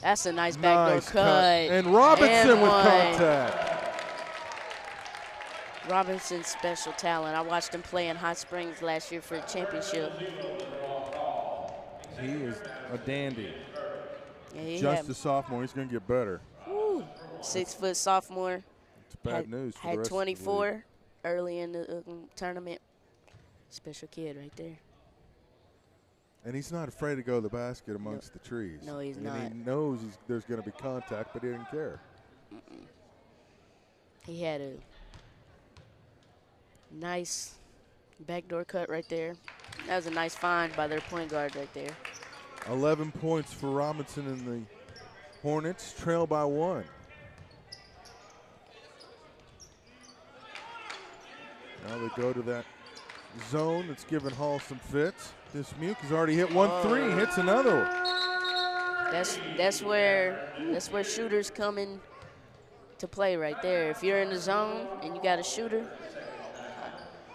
That's a nice backdoor Nice cut. And Robinson And with one. contact. Robinson's special talent. I watched him play in Hot Springs last year for the championship. He is a dandy. Yeah, he Just a sophomore. He's going to get better. 6-foot sophomore. It's bad news for the Had rest 24 of the early in the tournament. Special kid right there. And he's not afraid to go to the basket amongst the trees. No, he's and not. he knows there's going to be contact, but he didn't care. He had a nice backdoor cut right there. That was a nice find by their point guard right there. 11 points for Robinson and the Hornets, trail by 1. Now they go to that zone that's giving Hall some fits. Dismuke has already hit 1 3, hits another one. That's where shooters come in to play right there. If you're in the zone and you got a shooter,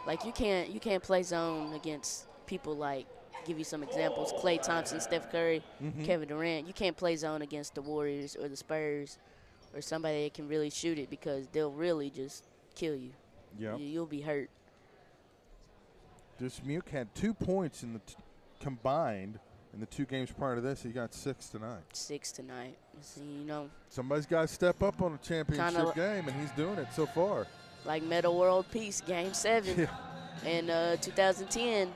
like you can't play zone against people like, give you some examples, Klay Thompson, Steph Curry, Kevin Durant. You can't play zone against the Warriors or the Spurs or somebody that can really shoot it because they'll really just kill you. Yeah. You'll be hurt. Dismuke had 2 points in the combined in the 2 games prior to this. He got 6 tonight. 6 tonight. See, you know, Somebody's got to step up on a championship game, and he's doing it so far. like Meta World Peace, Game 7 in 2010.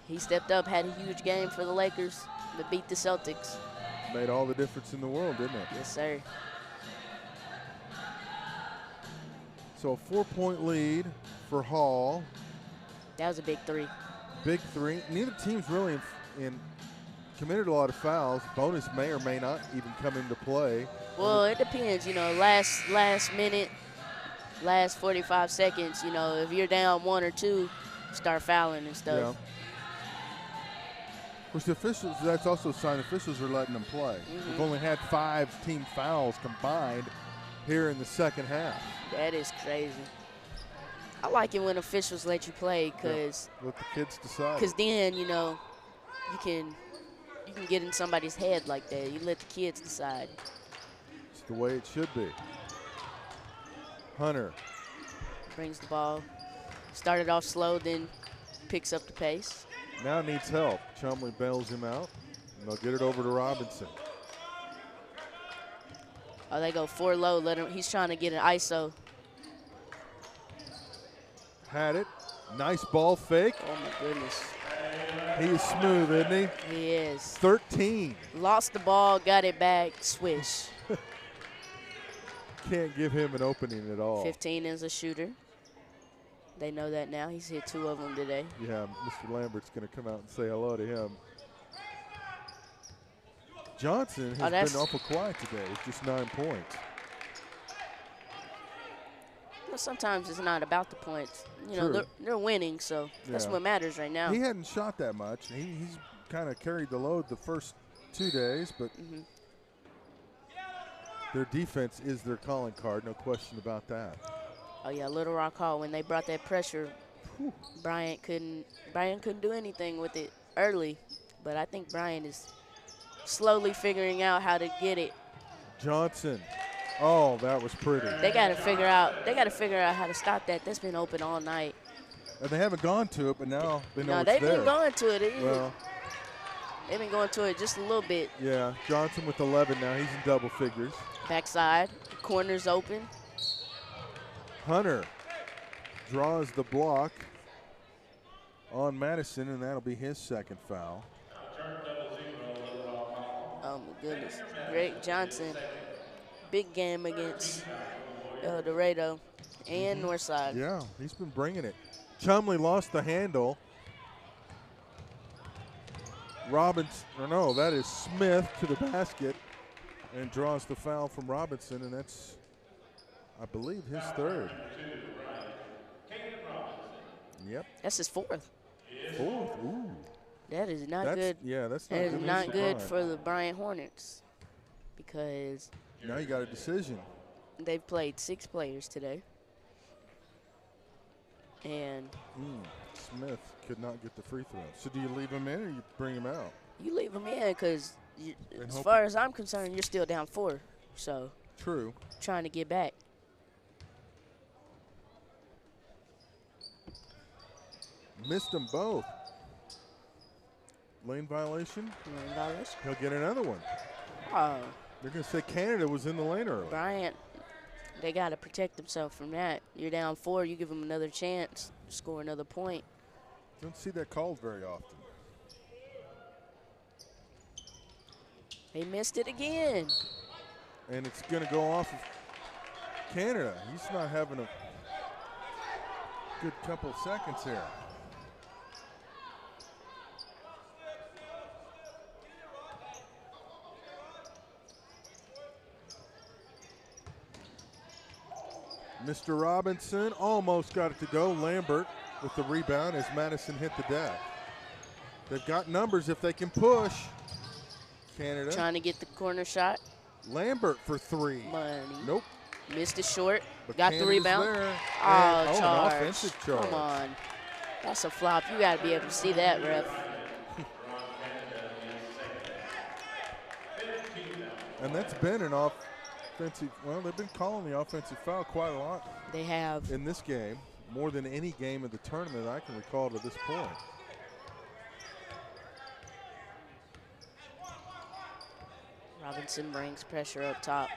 He stepped up, had a huge game for the Lakers to beat the Celtics. Made all the difference in the world, didn't it? Yes, sir. So a 4-point lead for Hall. That was a big 3. Big 3. Neither team's really committed a lot of fouls. Bonus may or may not even come into play. Well, it depends. You know, last minute, last 45 seconds. You know, if you're down 1 or 2, start fouling and stuff. Yeah. Of course, the officials, that's also a sign the officials are letting them play. We've only had 5 team fouls combined here in the second half. That is crazy. I like it when officials let you play because Let the kids decide. then, you know, you can get in somebody's head like that. You let the kids decide. It's the way it should be. Hunter. Brings the ball. Started off slow, then picks up the pace. Now needs help. Chumley bails him out, and they'll get it over to Robinson. Oh, they go 4 low. Let him. He's trying to get an ISO. Had it. Nice ball fake. Oh, my goodness. He is smooth, isn't he? He is. 13. Lost the ball, got it back, swish. Can't give him an opening at all. 15 is a shooter. They know that now. He's hit 2 of them today. Yeah, Mr. Lambert's going to come out and say hello to him. Johnson has been awful quiet today. It's just 9 points. Well, sometimes it's not about the points. You know, True. they're winning, so that's Yeah. what matters right now. He hadn't shot that much. He's kind of carried the load the first 2 days, but their defense is their calling card, no question about that. Oh, yeah, Little Rock Hall, when they brought that pressure, Bryant couldn't do anything with it early, but I think Bryant is slowly figuring out how to get it. Johnson. Oh, that was pretty. They got to figure out how to stop that. That's been open all night. And they haven't gone to it, but now they know No, it's they've there. been going to it. Well, They've been going to it just a little bit. yeah, Johnson with 11 now. He's in double figures. Backside, corners open. Hunter draws the block on Madison, and that'll be his second foul. Oh, my goodness. Greg Johnson, big game against El Dorado and Northside. Yeah, he's been bringing it. Chumley lost the handle. That is Smith to the basket and draws the foul from Robinson, and that's, I believe, his 3rd. Yep. That's his 4th. 4th. Ooh. That is not good. Yeah, that's not That good. is not good for the Bryant Hornets because Now you got a decision. they've played 6 players today. And Smith could not get the free throw. So do you leave him in or you bring him out? you leave them in because as far as I'm concerned, you're still down 4. So True. trying to get back. Missed them both. Lane violation. Lane violation. He'll get another one. Oh, They're going to say Canada was in the lane early. Bryant, they got to protect themselves from that. You're down 4. You give them another chance to score another point. Don't see that called very often. They missed it again. And it's going to go off of Canada. He's not having a good couple seconds here. Mr. Robinson almost got it to go. Lambert with the rebound as Madison hit the deck. They've got numbers if they can push. Canada. Trying to get the corner shot. Lambert for 3. Money. Nope. Missed it short. But Got the Canada's rebound. there. Oh, And, charge. an offensive charge. Come on. That's a flop. You got to be able to see that, ref. And that's been an offensive, well, they've been calling the offensive foul quite a lot They have. in this game, more than any game of the tournament I can recall to this point. Robinson brings pressure up top.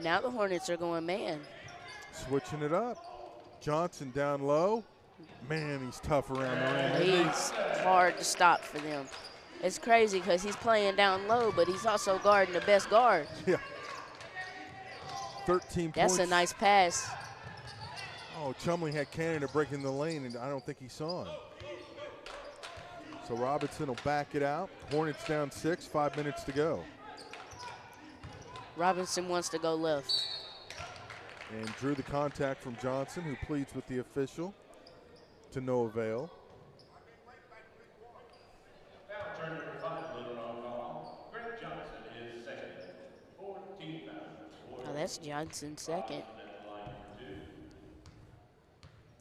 Now the Hornets are going man. Switching it up. Johnson down low. Man, he's tough around the rim. isn't he? He's hard to stop for them. It's crazy because he's playing down low, but he's also guarding the best guard. Yeah. 13 That's points. a nice pass. Oh, Chumley had Canada breaking the lane, and I don't think he saw him. So Robinson will back it out. Hornets down 6, 5 minutes to go. Robinson wants to go left. And drew the contact from Johnson, who pleads with the official to no avail. Foul turn number 5, Little on call. Greg Johnson is second. 14 fouls. Oh, that's Johnson's second. At the line for 2.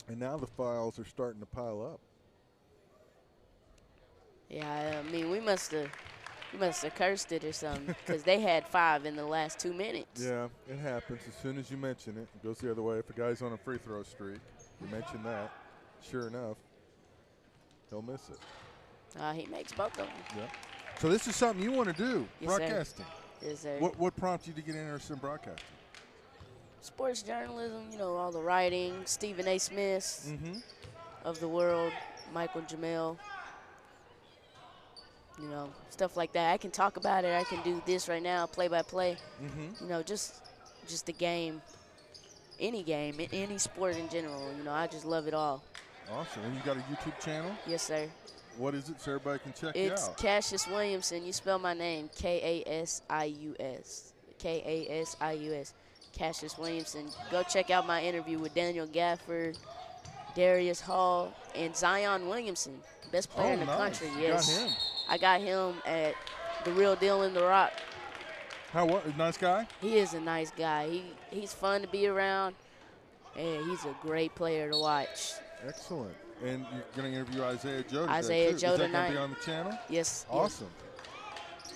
And now the fouls are starting to pile up. Yeah, I mean, we must have cursed it or something because they had 5 in the last 2 minutes. Yeah, it happens. As soon as you mention it, it goes the other way. If a guy's on a free throw streak, you mention that, sure enough, he'll miss it. He makes both of them. Yeah. So this is something you want to do, Yes, sir. broadcasting. Yes, sir. What prompted you to get interested in broadcasting? Sports journalism, you know, all the writing, Stephen A. Smith Mm-hmm. of the world, Michael Jamel, you know, stuff like that. I can talk about it. I can do this right now, play-by-play. Mm-hmm. You know, just the game, any sport in general. You know, I just love it all. Awesome. And you got a YouTube channel? Yes, sir. What is it so everybody can check you It's out? Cassius Williamson. You spell my name, K-A-S-I-U-S. K-A-S-I-U-S. Cassius Williamson. Go check out my interview with Daniel Gafford, Darius Hall, and Zion Williamson, best player in the country. You Yes, got him. I got him at The Real Deal in the Rock. What? Nice guy? He is a nice guy. He's fun to be around, and he's a great player to watch. Excellent. And you're going to interview Isaiah Joe today, Isaiah too. Joe Is that tonight. going to be on the channel? Yes. Awesome. Yes.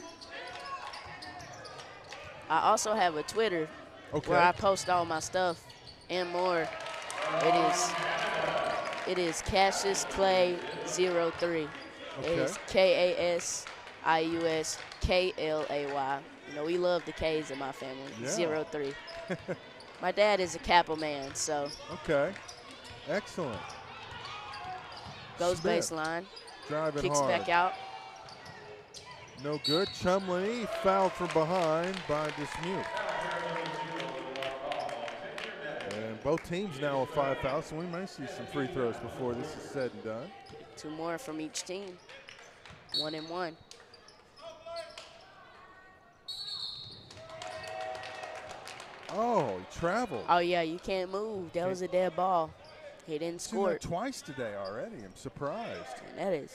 I also have a Twitter Okay. where I post all my stuff and more. It is Cassius Clay 03. It is K-A-S-I-U-S K-L-A-Y. You know, we love the K's in my family. Yeah. 03. My dad is a Kappa man, so Okay. Excellent. goes Smith baseline, driving kicks hard. back out. No good. Chumley fouled from behind by Dismute. And both teams now with 5 fouls, so we may see some free throws before this is said and done. 2 more from each team. 1 and 1. Oh, he traveled. Oh, yeah, you can't move. That was a dead ball. He didn't Seen score that it. twice today already. I'm surprised. And that is.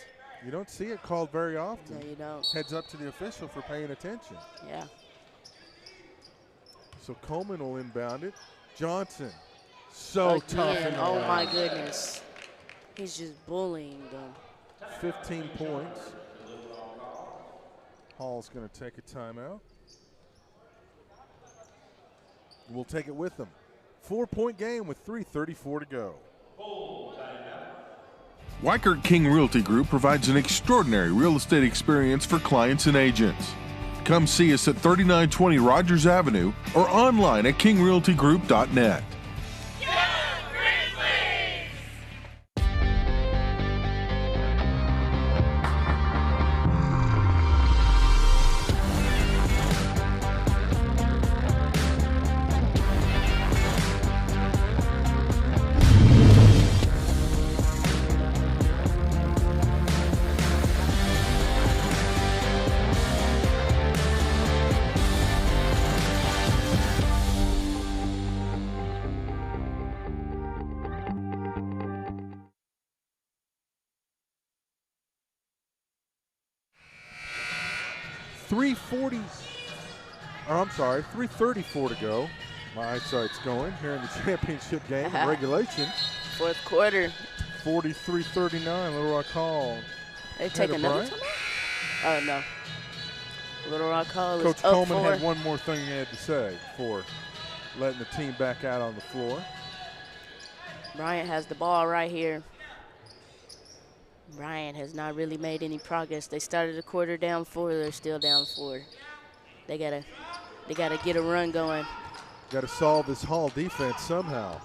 You don't see it called very often. No, you don't. Heads up to the official for paying attention. Yeah. So Coleman will inbound it. Johnson So tough. Again, In the oh lane. my goodness. He's just bullying them. 15 points. Hall's going to take a timeout. We'll take it with them. 4-point game with 3:34 to go. Weichert King Realty Group provides an extraordinary real estate experience for clients and agents. Come see us at 3920 Rogers Avenue or online at kingrealtygroup.net. $334 to go. My eyesight's going here in the championship game in regulation. Fourth quarter. 43-39, Little Rock Hall. They take another timeout? Oh, no. Little Rock Hall is Coach up Coleman 4. had one more thing he had to say before letting the team back out on the floor. Bryant has the ball right here. Bryant has not really made any progress. They started the quarter down 4. They're still down 4. They gotta get a run going. Got to solve this Hall defense somehow.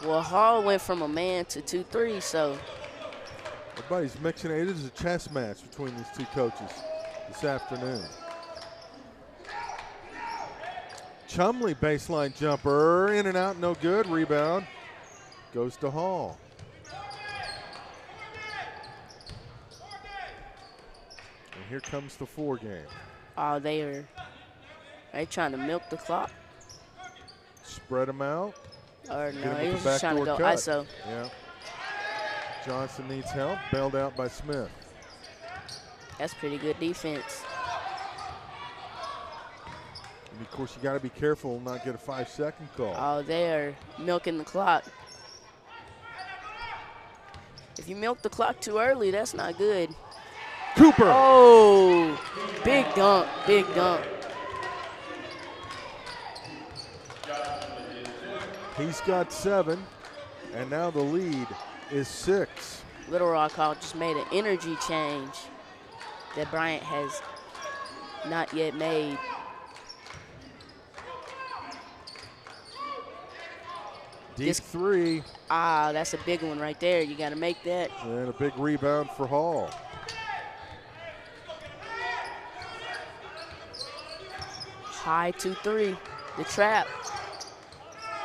Well, Hall went from a man to 2-3, so. Everybody's mixing it. It is a chess match between these two coaches this afternoon. Chumley baseline jumper, in and out, no good. Rebound goes to Hall. And here comes the 4 game. Oh, they trying to milk the clock. Spread them out. Or Get no, him he with was the just trying to go backdoor cut. ISO. Yeah. Johnson needs help. Bailed out by Smith. That's pretty good defense. And of course, you got to be careful and not get a 5-second call. Oh, they are milking the clock. If you milk the clock too early, that's not good. Cooper. Oh, big dunk, big dunk. He's got 7, and now the lead is 6. Little Rock Hall just made an energy change that Bryant has not yet made. Deep 3. Ah, that's a big one right there. You got to make that. And a big rebound for Hall. High 2-3, the trap.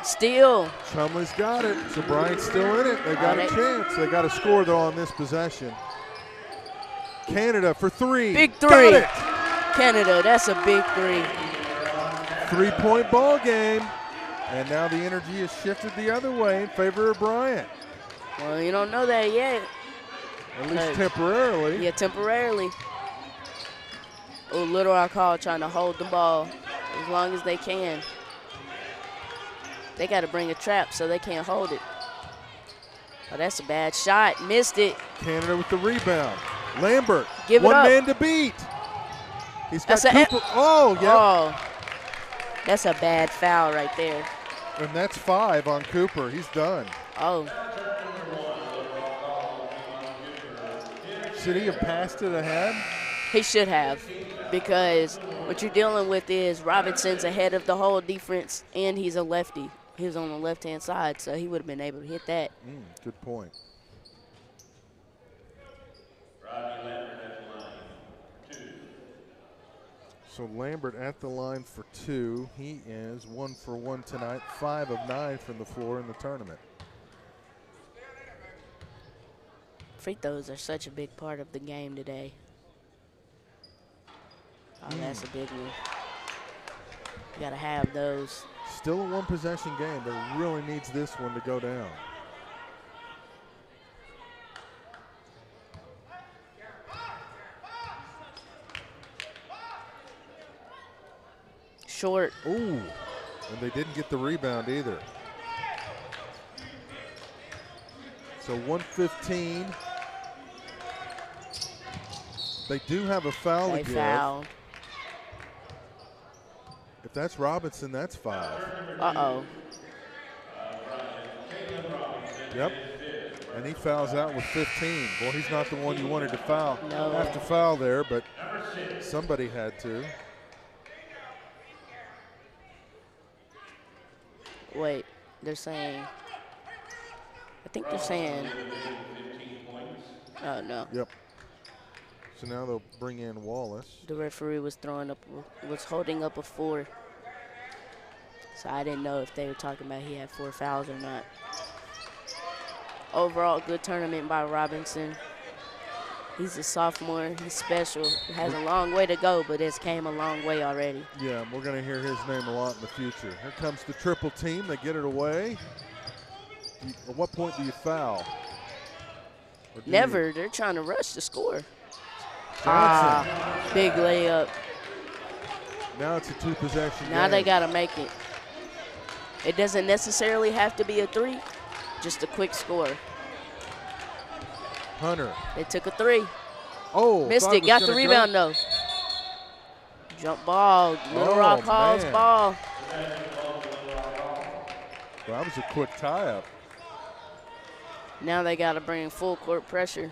Steal. Chumley's got it, so Bryant's still in it. They got a chance. They got to score, though, on this possession. Canada for 3. Big 3. Got it. Canada, that's a big 3. 3-point ball game. And now the energy has shifted the other way in favor of Bryant. Well, you don't know that yet. At least temporarily. Yeah, temporarily. Oh, Little Rock Hall trying to hold the ball as long as they can. They got to bring a trap so they can't hold it. Oh, that's a bad shot. Missed it. Canada with the rebound. Lambert, Give it one up. man to beat. He's got That's Cooper. Oh, yeah. Oh, that's a bad foul right there. And that's 5 on Cooper. He's done. Oh, Should he have passed it ahead? he should have, because what you're dealing with is Robinson's ahead of the whole defense, and he's a lefty. He was on the left-hand side, so he would have been able to hit that. Good point. So Lambert at the line for 2. He is 1 for 1 tonight, 5 of 9 from the floor in the tournament. Free throws are such a big part of the game today. Oh, that's a big one. You got to have those. Still a 1-possession game, but really needs this one to go down. Short. Ooh, and they didn't get the rebound either. So 115. They do have a foul They to give. fouled. If that's Robinson, that's 5. Uh-oh. Yep. And he fouls out with 15. Boy, he's not the one you wanted to foul. No. Have to foul there, but somebody had to. Wait, they're saying. I think they're saying. Oh, no. Yep. So now they'll bring in Wallace. The referee was holding up a 4. So I didn't know if they were talking about he had 4 fouls or not. Overall, good tournament by Robinson. He's a sophomore. He's special. Has a long way to go, but it's came a long way already. Yeah, we're going to hear his name a lot in the future. Here comes the triple team. They get it away. At what point do you foul? Never. They're trying to rush the score. Johnson. Big layup. Now it's a 2-possession game. Now they got to make it. It doesn't necessarily have to be a 3, just a quick score. Hunter. They took a 3. Oh, Missed it. Got the rebound, though. Jump ball. Little Rock Hall's ball. Well, that was a quick tie-up. Now they got to bring full court pressure.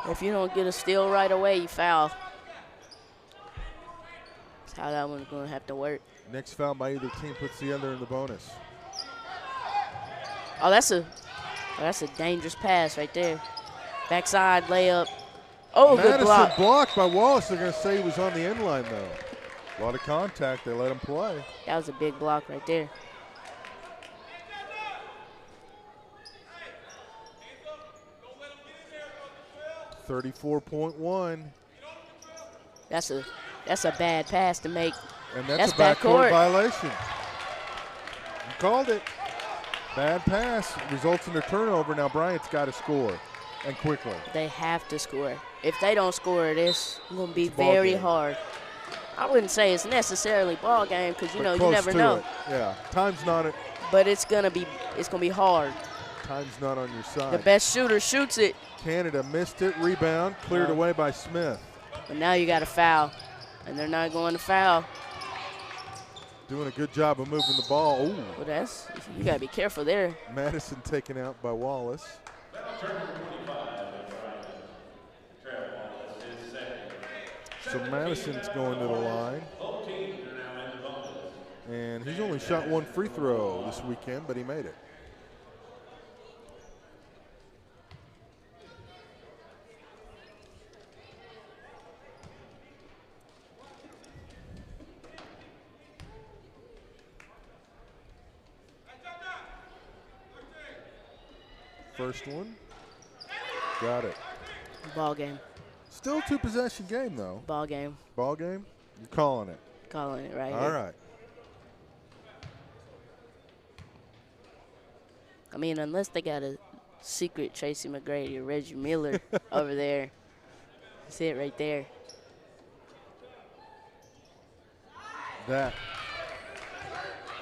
If you don't get a steal right away, you foul. That's how that one's going to have to work. Next foul by either team puts the other in the bonus. Oh, that's a dangerous pass right there. Backside layup. Oh, good block. Madison blocked by Wallace. They're going to say he was on the end line, though. A lot of contact. They let him play. That was a big block right there. $34.1. That's a bad pass to make. And that's a backcourt backcourt violation. You called it. Bad pass results in a turnover. Now Bryant's got to score, and quickly. They have to score. If they don't score, it's going to be It's a ball very game. hard. I wouldn't say it's necessarily ball game because you But you close never to know. it. Yeah, time's not it. But it's gonna be hard. Time's not on your side. The best shooter shoots it. Canada missed it. Rebound cleared away by Smith. But now you got to foul, and they're not going to foul. Doing a good job of moving the ball. Ooh. Well, you got to be careful there. Madison taken out by Wallace. So Madison's going to the line. And he's only shot 1 free throw this weekend, but he made it. First one. Got it. Ball game. Still 2-possession game, though. Ball game. Ball game? You're calling it. Calling it right All here. right. I mean, unless they got a secret Tracy McGrady or Reggie Miller over there. That's it right there. That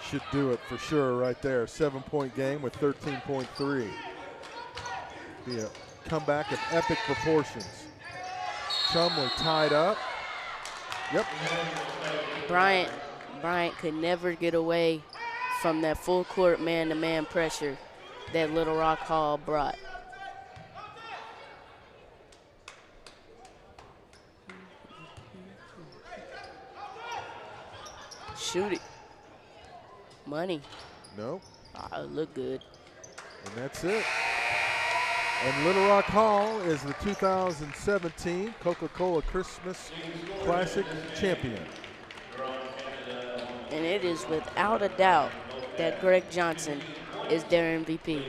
should do it for sure right there. 7-point game with 13.3. Be a comeback of epic proportions. Chumley tied up. Yep. Bryant could never get away from that full court man-to-man pressure that Little Rock Hall brought. Shoot it. Money. Nope. Oh, it looked good. And that's it. And Little Rock Hall is the 2017 Coca-Cola Christmas Classic champion. And it is without a doubt that Greg Johnson is their MVP.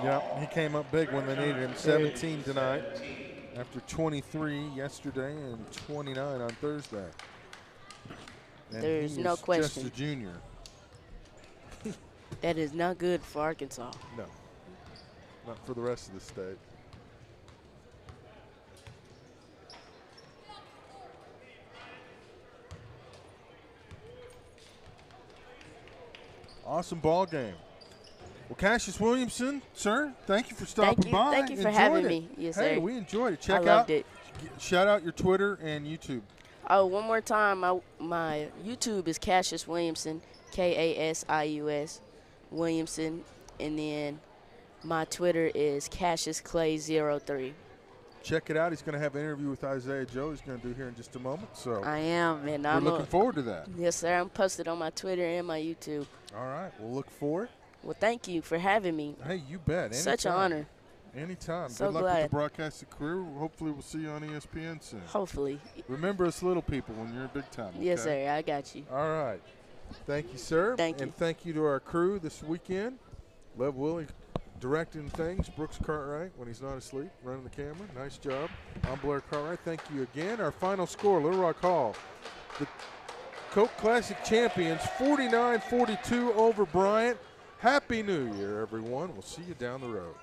Yep, he came up big when they needed him. 17 tonight after 23 yesterday and 29 on Thursday. And There's he no is question. just a junior. That is not good for Arkansas. No, not for the rest of the state. Awesome ball game. Well, Cassius Williamson, sir, thank you for stopping by. Thank you for Enjoyed having it. me. Yes, hey, sir. we enjoyed it. I loved it. Shout out your Twitter and YouTube. Oh, one more time. My YouTube is Cassius Williamson, Kasius Williamson, and then my Twitter is CassiusClay03. Check it out. He's going to have an interview with Isaiah Joe. He's going to do here in just a moment. So I am, and we're I'm looking forward to that. Yes, sir. I'm posted on my Twitter and my YouTube. All right. We'll look for it. Well, thank you for having me. Hey, you bet. Anytime. Such an honor. Anytime. So Good luck glad. with the broadcasting career. Hopefully we'll see you on ESPN soon. Hopefully. Remember us little people when you're in big time. Okay? Yes, sir. I got you. All right. Thank you, sir. Thank you. And thank you to our crew this weekend. Lev Willie directing things. Brooks Cartwright when he's not asleep, running the camera. Nice job. I'm Blair Cartwright. Thank you again. Our final score, Little Rock Hall. The Coke Classic champions, 49-42 over Bryant. Happy New Year, everyone. We'll see you down the road.